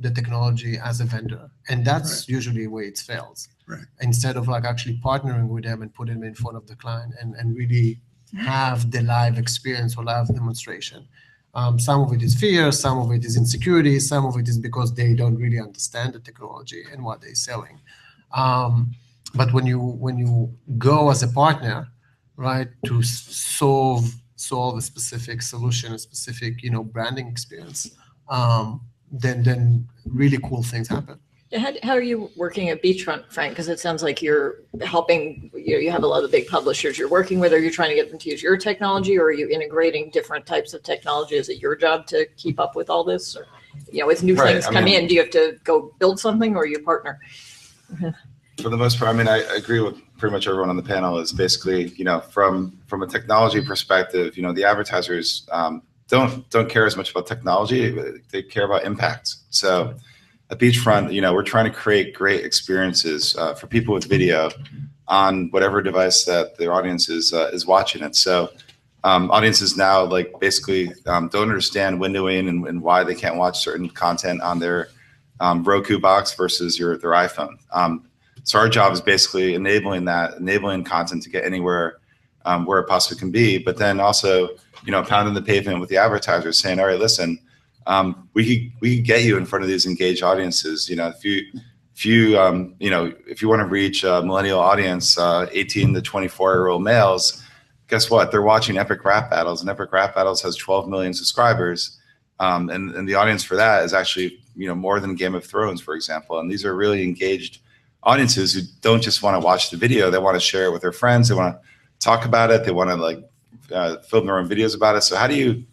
the technology as a vendor. And that's usually where it fails. Right. Instead of like actually partnering with them and putting them in front of the client and really have the live experience or live demonstration. Some of it is fear, some of it is insecurity, some of it is because they don't really understand the technology and what they're selling. But when you go as a partner, right, to solve a specific solution, a specific branding experience, then really cool things happen. How are you working at Beachfront, Frank? Because it sounds like you're helping. You have a lot of big publishers you're working with. Are you trying to get them to use your technology, or are you integrating different types of technology? Is it your job to keep up with all this, or as new things come in, do you have to go build something, or you partner? For the most part, I agree with pretty much everyone on the panel. Is basically, from a technology perspective, the advertisers don't care as much about technology. They care about impact. So at Beachfront, we're trying to create great experiences for people with video on whatever device that their audience is watching it. So audiences now like basically don't understand windowing and why they can't watch certain content on their Roku box versus their iPhone. So our job is basically enabling content to get anywhere where it possibly can be, but then also, pounding the pavement with the advertisers, saying, all right, listen, we could get you in front of these engaged audiences. If you want to reach a millennial audience, 18 to 24-year-old males, guess what? They're watching Epic Rap Battles, and Epic Rap Battles has 12 million subscribers. And the audience for that is actually, more than Game of Thrones, for example. And these are really engaged audiences who don't just want to watch the video. They want to share it with their friends. They want to talk about it. They want to film their own videos about it. So how do you,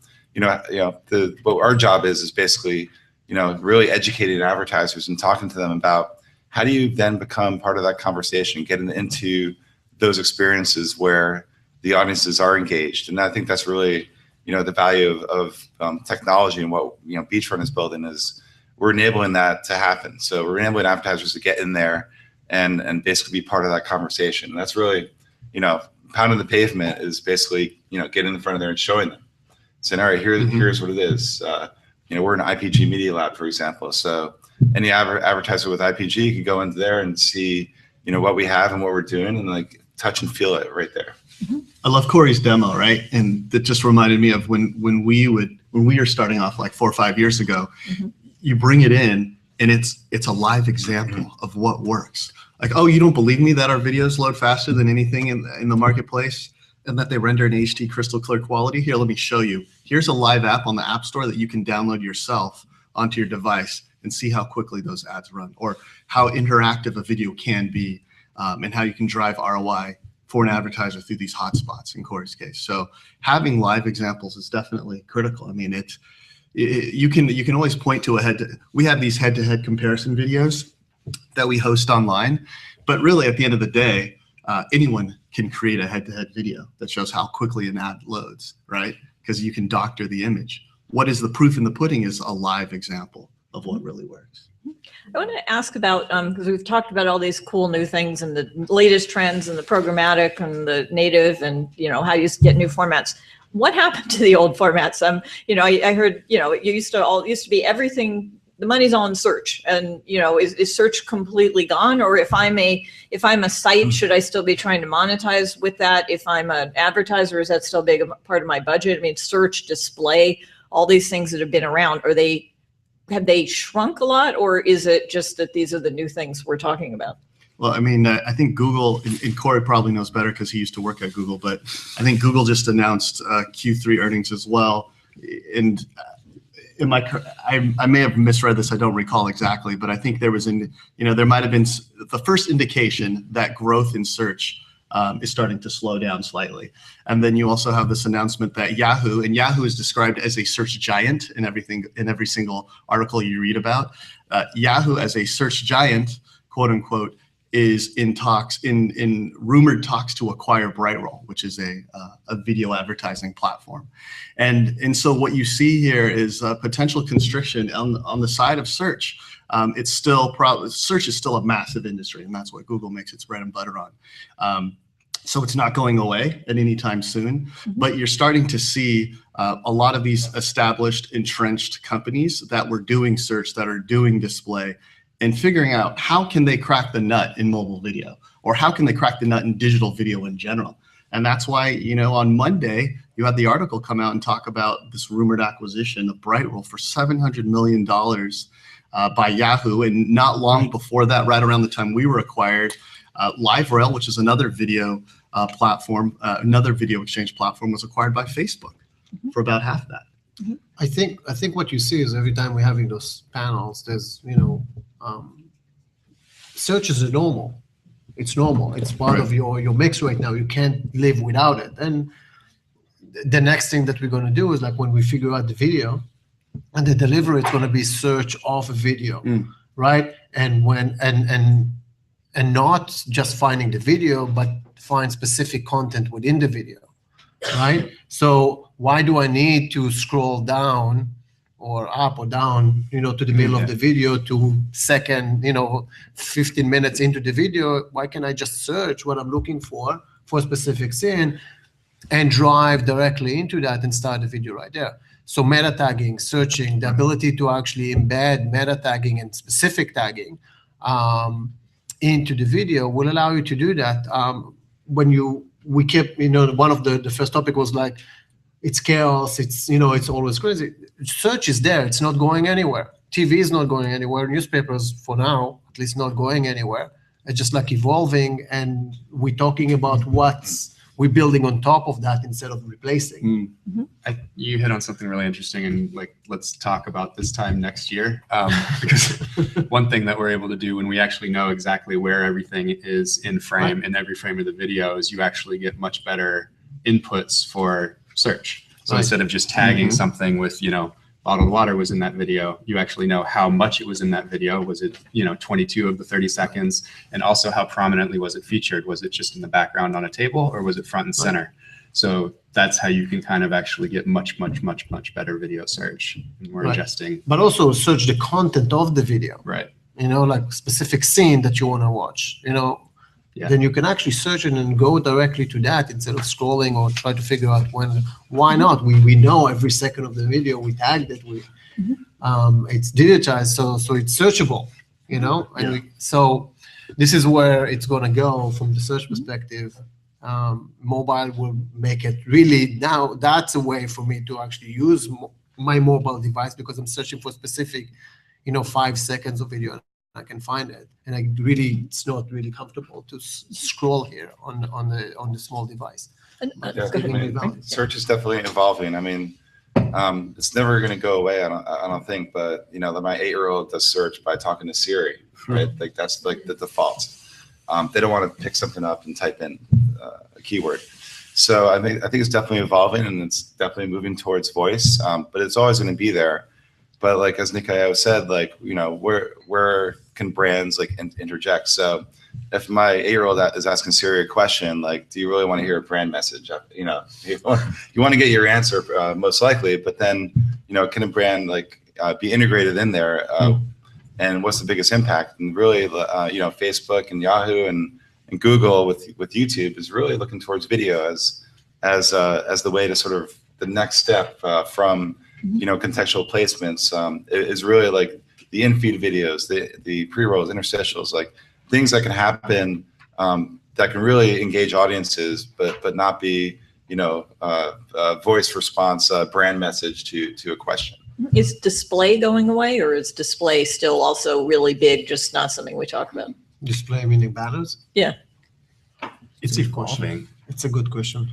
what our job is basically, really educating advertisers and talking to them about how do you then become part of that conversation, getting into those experiences where the audiences are engaged. And I think that's really, the value of technology, and what Beachfront is building is we're enabling that to happen. So we're enabling advertisers to get in there and basically be part of that conversation. And that's really, pounding the pavement is basically, getting in front of there and showing them, saying, all right, here's what it is. We're an IPG Media Lab, for example. So any advertiser with IPG can go into there and see, what we have and what we're doing, and like touch and feel it right there. I love Corey's demo, right? And that just reminded me of when we were starting off like 4 or 5 years ago. You bring it in, and it's a live example of what works. Like, oh, you don't believe me that our videos load faster than anything in the marketplace, and that they render in HD crystal clear quality? Here, let me show you. Here's a live app on the App Store that you can download yourself onto your device and see how quickly those ads run, or how interactive a video can be, and how you can drive ROI for an advertiser through these hotspots in Corey's case. So having live examples is definitely critical. I mean, you can always point to we have these head-to-head comparison videos that we host online, but really at the end of the day, anyone can create a head-to-head video that shows how quickly an ad loads, right? Because you can doctor the image. What is the proof in the pudding is a live example of what really works. I want to ask about, because we've talked about all these cool new things and the latest trends and the programmatic and the native and, how you get new formats. What happened to the old formats? I heard, it used to be everything, the money's all in search, and, is search completely gone? Or if I'm a site, should I still be trying to monetize with that? If I'm an advertiser, is that still a big part of my budget? I mean, search, display, all these things that have been around, have they shrunk a lot, or is it just that these are the new things we're talking about? Well, I mean, I think Google, and Corey probably knows better because he used to work at Google, but I think Google just announced Q3 earnings as well. And I may have misread this, I don't recall exactly, but I think there was there might have been the first indication that growth in search is starting to slow down slightly. And then you also have this announcement that Yahoo is described as a search giant in every single article you read about. Yahoo as a search giant, quote unquote, is in rumored talks to acquire Brightroll, which is a video advertising platform. And so what you see here is a potential constriction on the side of search. Search is still a massive industry, and that's what Google makes its bread and butter on. So it's not going away at any time soon, but you're starting to see a lot of these established, entrenched companies that were doing search, that are doing display, and figuring out how can they crack the nut in mobile video, or how can they crack the nut in digital video in general. And that's why, on Monday, you had the article come out and talk about this rumored acquisition of Brightroll for $700 million by Yahoo. And not long before that, right around the time we were acquired, LiveRail, which is another video platform, another video exchange platform, was acquired by Facebook for about half that. I think what you see is every time we're having those panels, there's search is normal. It's normal. It's part of your mix right now. You can't live without it. And the next thing that we're going to do is, like, when we figure out the video and the delivery, it's going to be search of a video, right? And and not just finding the video, but find specific content within the video, right? So why do I need to scroll down or up or down, to the middle of the video to second, 15 minutes into the video. Why can't I just search what I'm looking for a specific scene and drive directly into that and start the video right there? So meta tagging, searching, the ability to actually embed meta tagging and specific tagging into the video will allow you to do that. We kept, one of the first topic was like, it's chaos, it's always crazy. Search is there, it's not going anywhere. TV is not going anywhere. Newspapers, for now, at least not going anywhere. It's just like evolving, and we're talking about we're building on top of that instead of replacing. You hit on something really interesting, and let's talk about this time next year. Because one thing that we're able to do when we actually know exactly where everything is in frame in every frame of the video is you actually get much better inputs for search. So instead of just tagging something with, bottled water was in that video, you actually know how much it was in that video. Was it, 22 of the 30 seconds? And also how prominently was it featured? Was it just in the background on a table, or was it front and center? So that's how you can kind of actually get much, much, much, much better video search. And we're ingesting. But also search the content of the video. Right. Like specific scene that you want to watch, then you can actually search it and go directly to that instead of scrolling or try to figure out why not. We know every second of the video, we tagged it, it's digitized, so it's searchable, so this is where it's going to go from the search perspective. Mobile will make it really, now that's a way for me to actually use my mobile device, because I'm searching for specific, 5 seconds of video. I can find it, and it's not really comfortable to scroll here on the small device. Search is definitely evolving. I mean, it's never going to go away. I don't think, but my 8-year-old does search by talking to Siri, right? Like that's like the default. They don't want to pick something up and type in a keyword. So I think it's definitely evolving, and it's definitely moving towards voice. But it's always going to be there. But like as Nikayo said, where can brands interject? So if my 8-year-old is asking Siri a question, do you really want to hear a brand message? You want to get your answer most likely, but then can a brand be integrated in there? And what's the biggest impact? And really, Facebook and Yahoo and Google with YouTube is really looking towards video as the way to sort of the next step from contextual placements. Is really the in-feed videos, the pre-rolls, interstitials, things that can happen that can really engage audiences, but not be voice response brand message to a question. Is display going away, or is display still also really big, just not something we talk about? Display meaning banners? Yeah. It's evolving. It's a good question.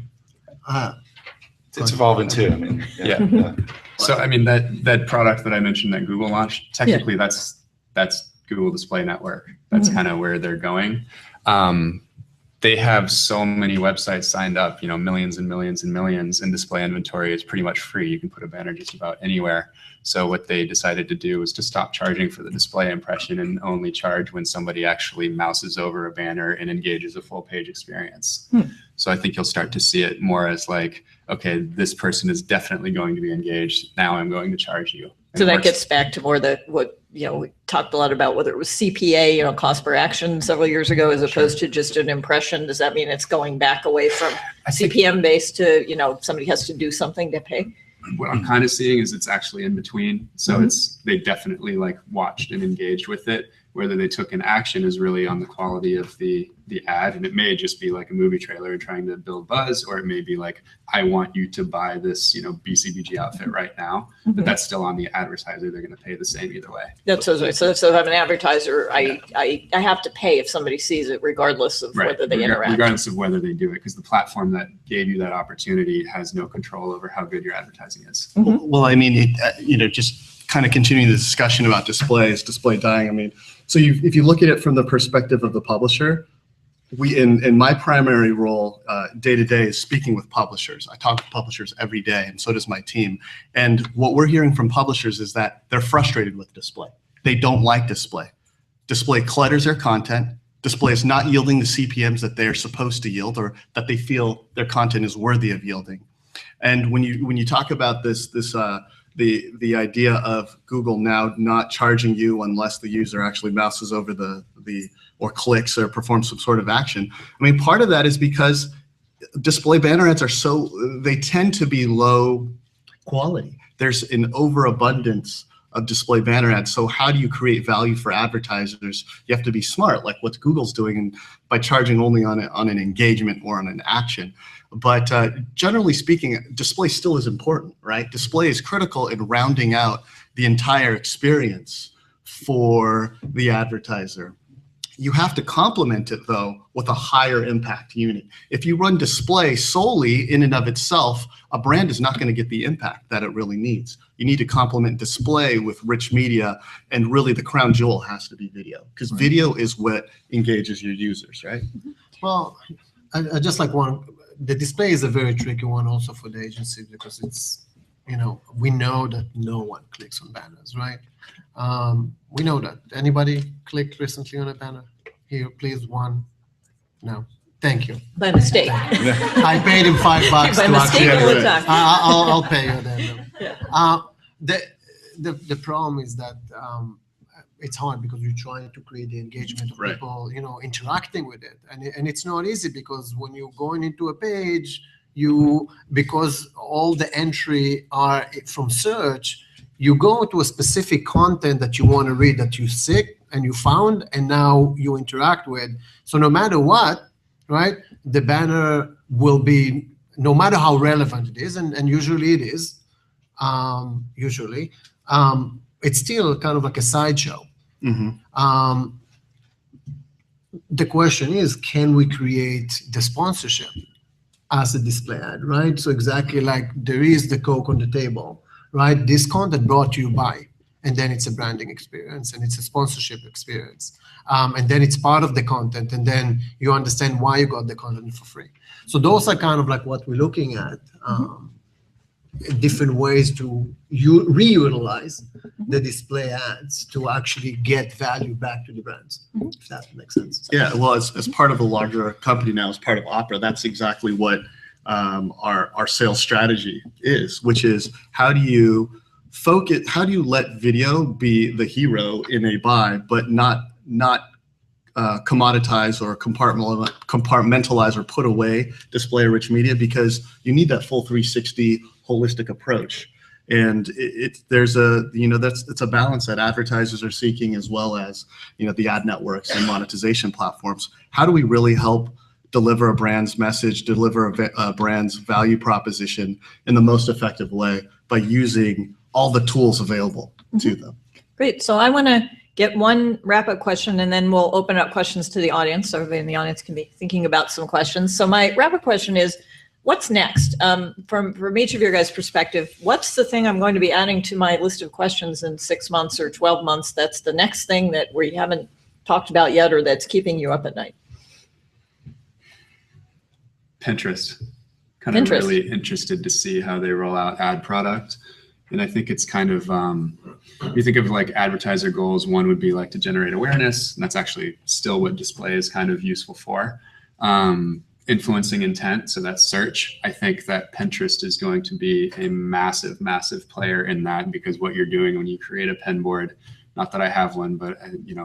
It's evolving too. I mean, yeah. So I mean that product that I mentioned that Google launched, technically that's Google Display Network. That's kind of where they're going. They have so many websites signed up, millions and millions and millions, and display inventory is pretty much free. You can put a banner just about anywhere. So what they decided to do was to stop charging for the display impression and only charge when somebody actually mouses over a banner and engages a full page experience. So I think you'll start to see it more as okay, this person is definitely going to be engaged. Now I'm going to charge you. So that gets back to more we talked a lot about whether it was CPA, cost per action several years ago, as opposed to just an impression. Does that mean it's going back away from CPM based to, somebody has to do something to pay? What I'm kind of seeing is it's actually in between. So they definitely watched and engaged with it. Whether they took an action is really on the quality of the ad, and it may just be like a movie trailer trying to build buzz, or it may be I want you to buy this BCBG outfit right now, but that's still on the advertiser. They're going to pay the same either way. That's so if I'm an advertiser, I have to pay if somebody sees it, regardless of whether they interact. Regardless of whether they do it, because the platform that gave you that opportunity has no control over how good your advertising is. Well, I mean, just kind of continuing the discussion about display dying. I mean, so if you look at it from the perspective of the publisher, we in my primary role day to day is speaking with publishers. I talk to publishers every day, and so does my team. And what we're hearing from publishers is that they're frustrated with display. They don't like display. Display clutters their content. Display is not yielding the CPMs that they're supposed to yield, or that they feel their content is worthy of yielding. And when you talk about this the idea of Google now not charging you unless the user actually mouses over the or clicks or performs some sort of action. I mean, part of that is because display banner ads they tend to be low quality. There's an overabundance of display banner ads. So how do you create value for advertisers? You have to be smart, like what Google's doing, and by charging only on an engagement or on an action. But generally speaking, display still is important, right? Display is critical in rounding out the entire experience for the advertiser. You have to complement it, though, with a higher impact unit. If you run display solely in and of itself, a brand is not going to get the impact that it really needs. You need to complement display with rich media, and really the crown jewel has to be video, because video is what engages your users, right? Well, I just like the display is a very tricky one also for the agency, because it's, we know that no one clicks on banners, right? We know that. Anybody clicked recently on a banner? Here, please, one. No. Thank you. By mistake. I paid him $5 By to mistake actually. all the time. I'll pay you then. Yeah. The problem is that it's hard because you're trying to create the engagement of people, interacting with it, and it's not easy, because when you're going into a page, because all the entry are from search, you go to a specific content that you want to read, that you seek and you found, and now you interact with. So no matter what, right, the banner will be, no matter how relevant it is, and usually it is, it's still kind of like a sideshow. Mm-hmm. The question is, can we create the sponsorship as a display ad, right? So exactly like there is the Coke on the table, right? This content brought to you by, and then it's a branding experience, and it's a sponsorship experience. And then it's part of the content, and then you understand why you got the content for free. So those are kind of like what we're looking at, different ways to reutilize the display ads to actually get value back to the brands, if that makes sense. Yeah, well, as part of a larger company now, as part of Opera, that's exactly what our sales strategy is, which is how do you let video be the hero in a buy, but not commoditize or compartmentalize or put away display or rich media, because you need that full 360 holistic approach. And it's a balance that advertisers are seeking, as well as the ad networks and monetization platforms. How do we really help deliver a brand's message, deliver a brand's value proposition in the most effective way by using all the tools available to them? Great. So I want to get one wrap-up question, and then we'll open up questions to the audience, so everybody in the audience can be thinking about some questions. So my wrap-up question is, what's next? From each of your guys' perspective, what's the thing I'm going to be adding to my list of questions in 6 months or 12 months that's the next thing that we haven't talked about yet, or that's keeping you up at night? Pinterest. Kind of really interested to see how they roll out ad product. And I think it's kind of, you think of like advertiser goals, one would be like to generate awareness, and that's actually still what display is kind of useful for. Influencing intent, so that's search. I think that Pinterest is going to be a massive, massive player in that, because what you're doing when you create a pen board, not that I have one, but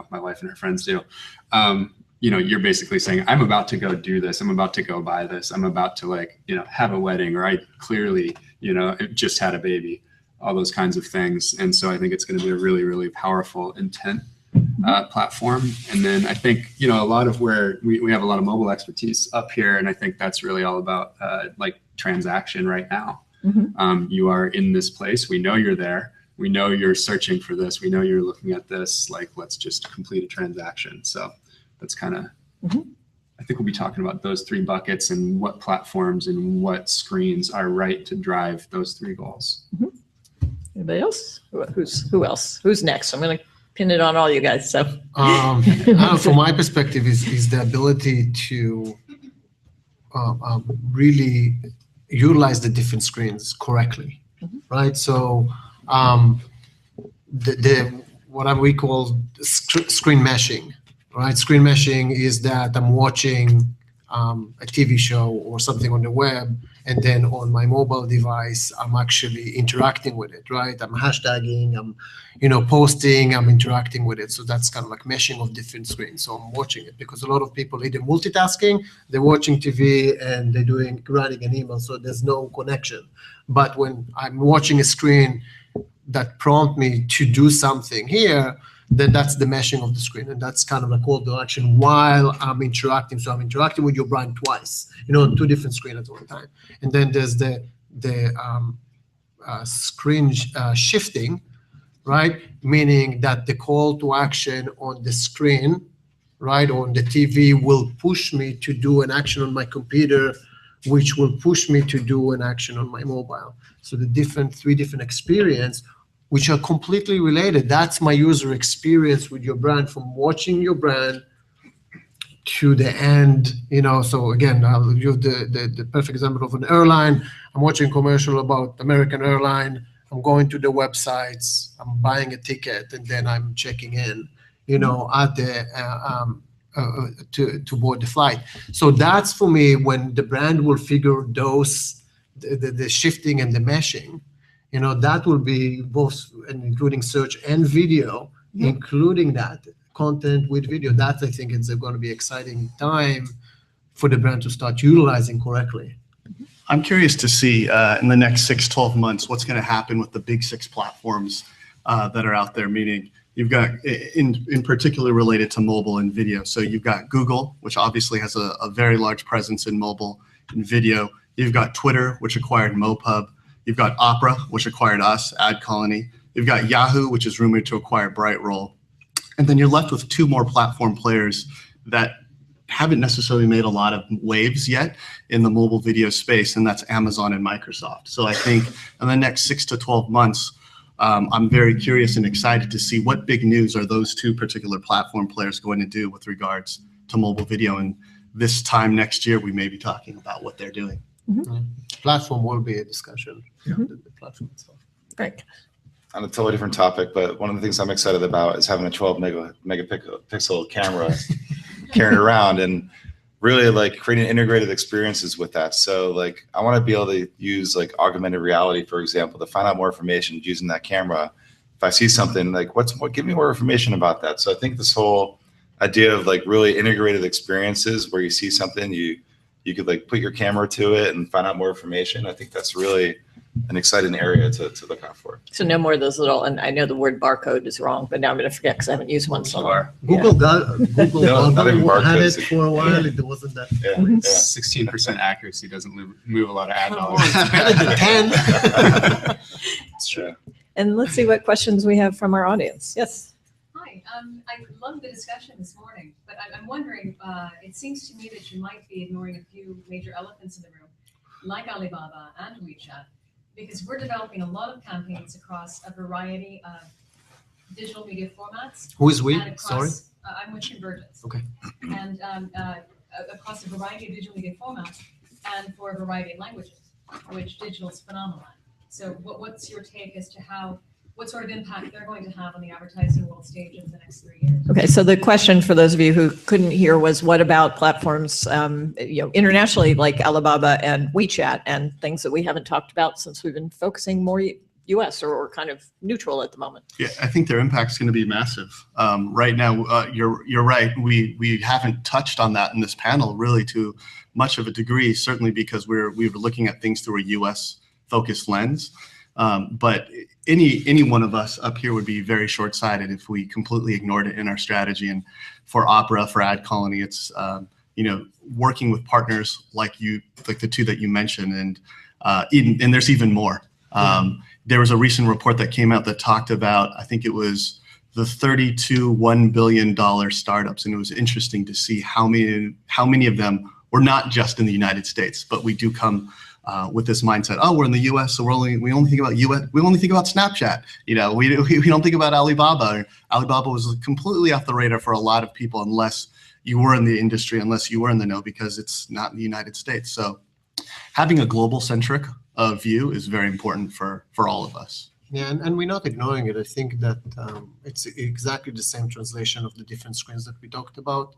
my wife and her friends do, you're basically saying, I'm about to go do this. I'm about to go buy this. I'm about to have a wedding, or I clearly, just had a baby, all those kinds of things. And so I think it's going to be a really, really powerful intent platform. And then I think, a lot of where we have a lot of mobile expertise up here. And I think that's really all about transaction right now. You are in this place. We know you're there. We know you're searching for this. We know you're looking at this. Let's just complete a transaction. So that's kind of, I think we'll be talking about those three buckets and what platforms and what screens are right to drive those three goals. Anybody else? Who else? Who's next? I'm going to pin it on all you guys. So, from my perspective, is the ability to really utilize the different screens correctly, right? So, what we call screen meshing, right? Screen meshing is that I'm watching a TV show or something on the web, and then on my mobile device, I'm actually interacting with it, right? I'm hashtagging, I'm, posting, I'm interacting with it. So that's kind of like meshing of different screens. So I'm watching it because a lot of people either multitasking, they're watching TV and they're writing an email, so there's no connection. But when I'm watching a screen that prompt me to do something here, then that's the meshing of the screen, and that's kind of a call to action while I'm interacting. So I'm interacting with your brand twice, on two different screens at one time. And then there's the screen shifting, right? Meaning that the call to action on the screen, right, on the TV will push me to do an action on my computer, which will push me to do an action on my mobile. So the three different experience, which are completely related. That's my user experience with your brand, from watching your brand to the end. So again, I'll give the perfect example of an airline. I'm watching a commercial about American airline. I'm going to the websites. I'm buying a ticket, and then I'm checking in, at the to board the flight. So that's for me when the brand will figure those the shifting and the meshing. That will be both, including search and video, including that content with video. That, I think, is going to be exciting time for the brand to start utilizing correctly. I'm curious to see in the next 6-12 months what's going to happen with the big 6 platforms that are out there, meaning you've got, in particular related to mobile and video. So you've got Google, which obviously has a very large presence in mobile and video. You've got Twitter, which acquired MoPub. You've got Opera, which acquired us, AdColony. You've got Yahoo, which is rumored to acquire Brightroll. And then you're left with 2 more platform players that haven't necessarily made a lot of waves yet in the mobile video space, and that's Amazon and Microsoft. So I think in the next 6 to 12 months, I'm very curious and excited to see what big news are those 2 particular platform players going to do with regards to mobile video. And this time next year, we may be talking about what they're doing. Mm-hmm. Platform will be a discussion. The platform itself. Great. On a totally different topic, but one of the things I'm excited about is having a 12 megapixel camera carrying around and really like creating integrated experiences with that. So like I want to be able to use like augmented reality, for example, to find out more information using that camera. If I see something like give me more information about that. So I think this whole idea of like really integrated experiences where you see something, you could like put your camera to it and find out more information. I think that's really an exciting area to look out for. So no more of those little, and I know the word barcode is wrong, but now I'm going to forget because I haven't used one so long. Google had it for a while. Yeah. It wasn't that. Yeah. 16% accuracy doesn't move a lot of ad dollars. It's better than 10. It's true. And let's see what questions we have from our audience. Yes. Hi, I love the discussion this morning, but I'm wondering, it seems to me that you might be ignoring a few major elephants in the room, like Alibaba and WeChat, because we're developing a lot of campaigns across a variety of digital media formats. Who is we? and across, Sorry? I'm with Convergence. Okay. And across a variety of digital media formats and for a variety of languages, which digital is phenomenal at. So what's your take as to what sort of impact they're going to have on the advertising world stage in the next 3 years? Okay, so the question for those of you who couldn't hear was, what about platforms, internationally, like Alibaba and WeChat, and things that we haven't talked about since we've been focusing more U.S. or kind of neutral at the moment? Yeah, I think their impact is going to be massive. Right now, you're right. We haven't touched on that in this panel really to much of a degree, certainly because we were looking at things through a U.S. focused lens. But any one of us up here would be very short-sighted if we completely ignored it in our strategy. And for Opera, for AdColony, it's working with partners like the 2 that you mentioned, and there's even more. There was a recent report that came out that talked about, I think it was the 32 $1 billion startups, and it was interesting to see how many of them were not just in the United States, but we do come with this mindset. Oh, we're in the U.S., so we only think about U.S. We only think about Snapchat. We don't think about Alibaba. Alibaba was completely off the radar for a lot of people, unless you were in the industry, unless you were in the know, because it's not in the United States. So having a global centric view is very important for all of us. Yeah, and we're not ignoring it. I think that it's exactly the same translation of the different screens that we talked about.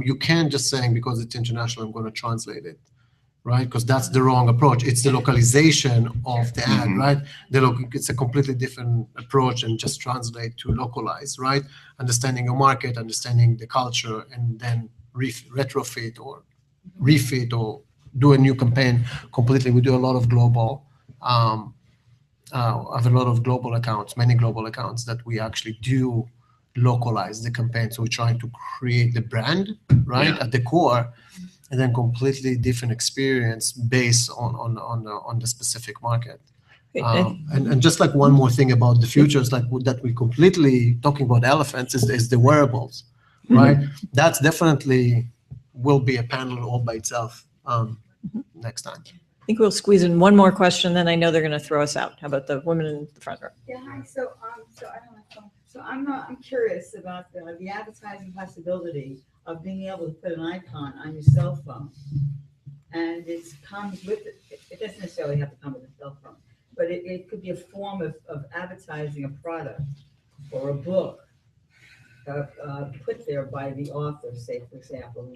You can't just saying because it's international, I'm going to translate it, right? Because that's the wrong approach. It's the localization of the ad, right? It's a completely different approach than just translate to localize, right? Understanding your market, understanding the culture, and then retrofit or refit or do a new campaign completely. We do a lot of global. I have a lot of global accounts, many global accounts that we actually do localize the campaign. So we're trying to create the brand, right, at the core, and then completely different experience based on the specific market. And just like one more thing about the futures, like that we completely talking about elephants is the wearables, right? That's definitely will be a panel all by itself next time. I think we'll squeeze in one more question, then I know they're going to throw us out. How about the women in the front row? Yeah, hi. I'm curious about the advertising possibility of being able to put an icon on your cell phone, and it comes with it. It doesn't necessarily have to come with a cell phone, but it could be a form of advertising a product or a book put there by the author. Say, for example,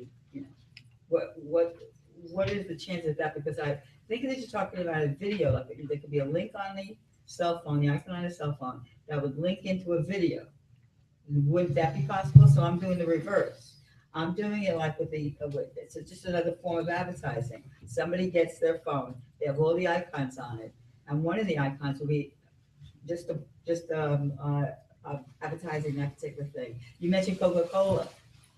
what is the chance of that? Because I think that you're talking about a video, like there could be a link on the cell phone, the icon on the cell phone that would link into a video. Would that be possible? So I'm doing the reverse. I'm doing it like it's just another form of advertising. Somebody gets their phone, they have all the icons on it, and one of the icons will be just advertising that particular thing. You mentioned Coca-Cola,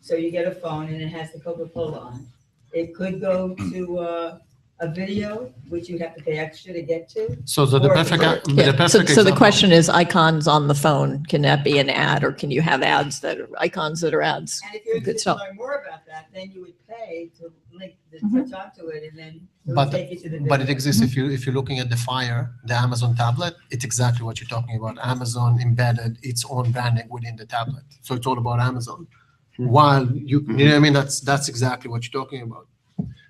so you get a phone and it has the Coca-Cola on it. It could go to a video, which you have to pay extra to get to. So the perfect So the example- question is icons on the phone. Can that be an ad, or can you have ads that are icons that are ads? And if you're Good interested stuff. to learn more about that, then you would pay to link to touch onto it, and then it would But take you to the video. but it exists if you're looking at the Fire, the Amazon tablet. It's exactly what you're talking about. Amazon embedded its own branding within the tablet, so it's all about Amazon. While you know what I mean, that's exactly what you're talking about.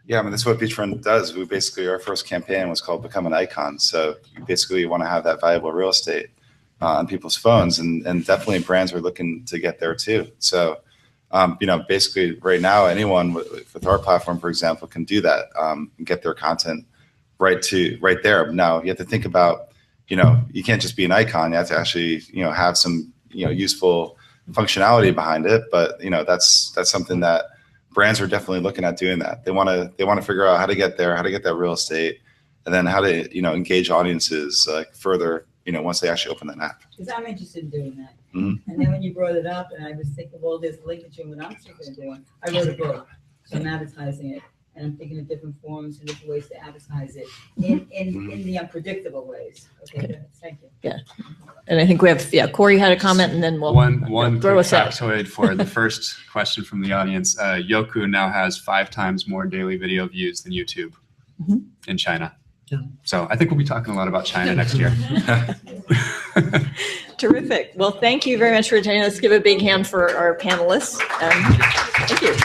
Yeah, I mean, that's what Beachfront does. We basically, our first campaign was called Become an Icon. So you basically want to have that valuable real estate on people's phones, and definitely brands are looking to get there too. So, basically right now, anyone with our platform, for example, can do that, and get their content right there. Now you have to think about, you can't just be an icon. You have to actually, have some, useful functionality behind it. But, that's something that brands are definitely looking at doing that. They want to figure out how to get there, how to get that real estate, and then how to, engage audiences further, once they actually open that app. Because I'm interested in doing that. Mm-hmm. And then when you brought it up, and I was thinking, well, there's linkage in what I'm thinking of doing. I wrote a book, so I'm advertising it, and I'm thinking of different forms and different ways to advertise it in the unpredictable ways. Okay, good. Thank you. Yeah. And I think we have, Corey had a comment, and then we'll One throw quick us out. factoid for the first question from the audience. Yoku now has 5 times more daily video views than YouTube in China. Yeah. So I think we'll be talking a lot about China next year. Terrific. Well, thank you very much for attending. Let's give a big hand for our panelists. Thank you.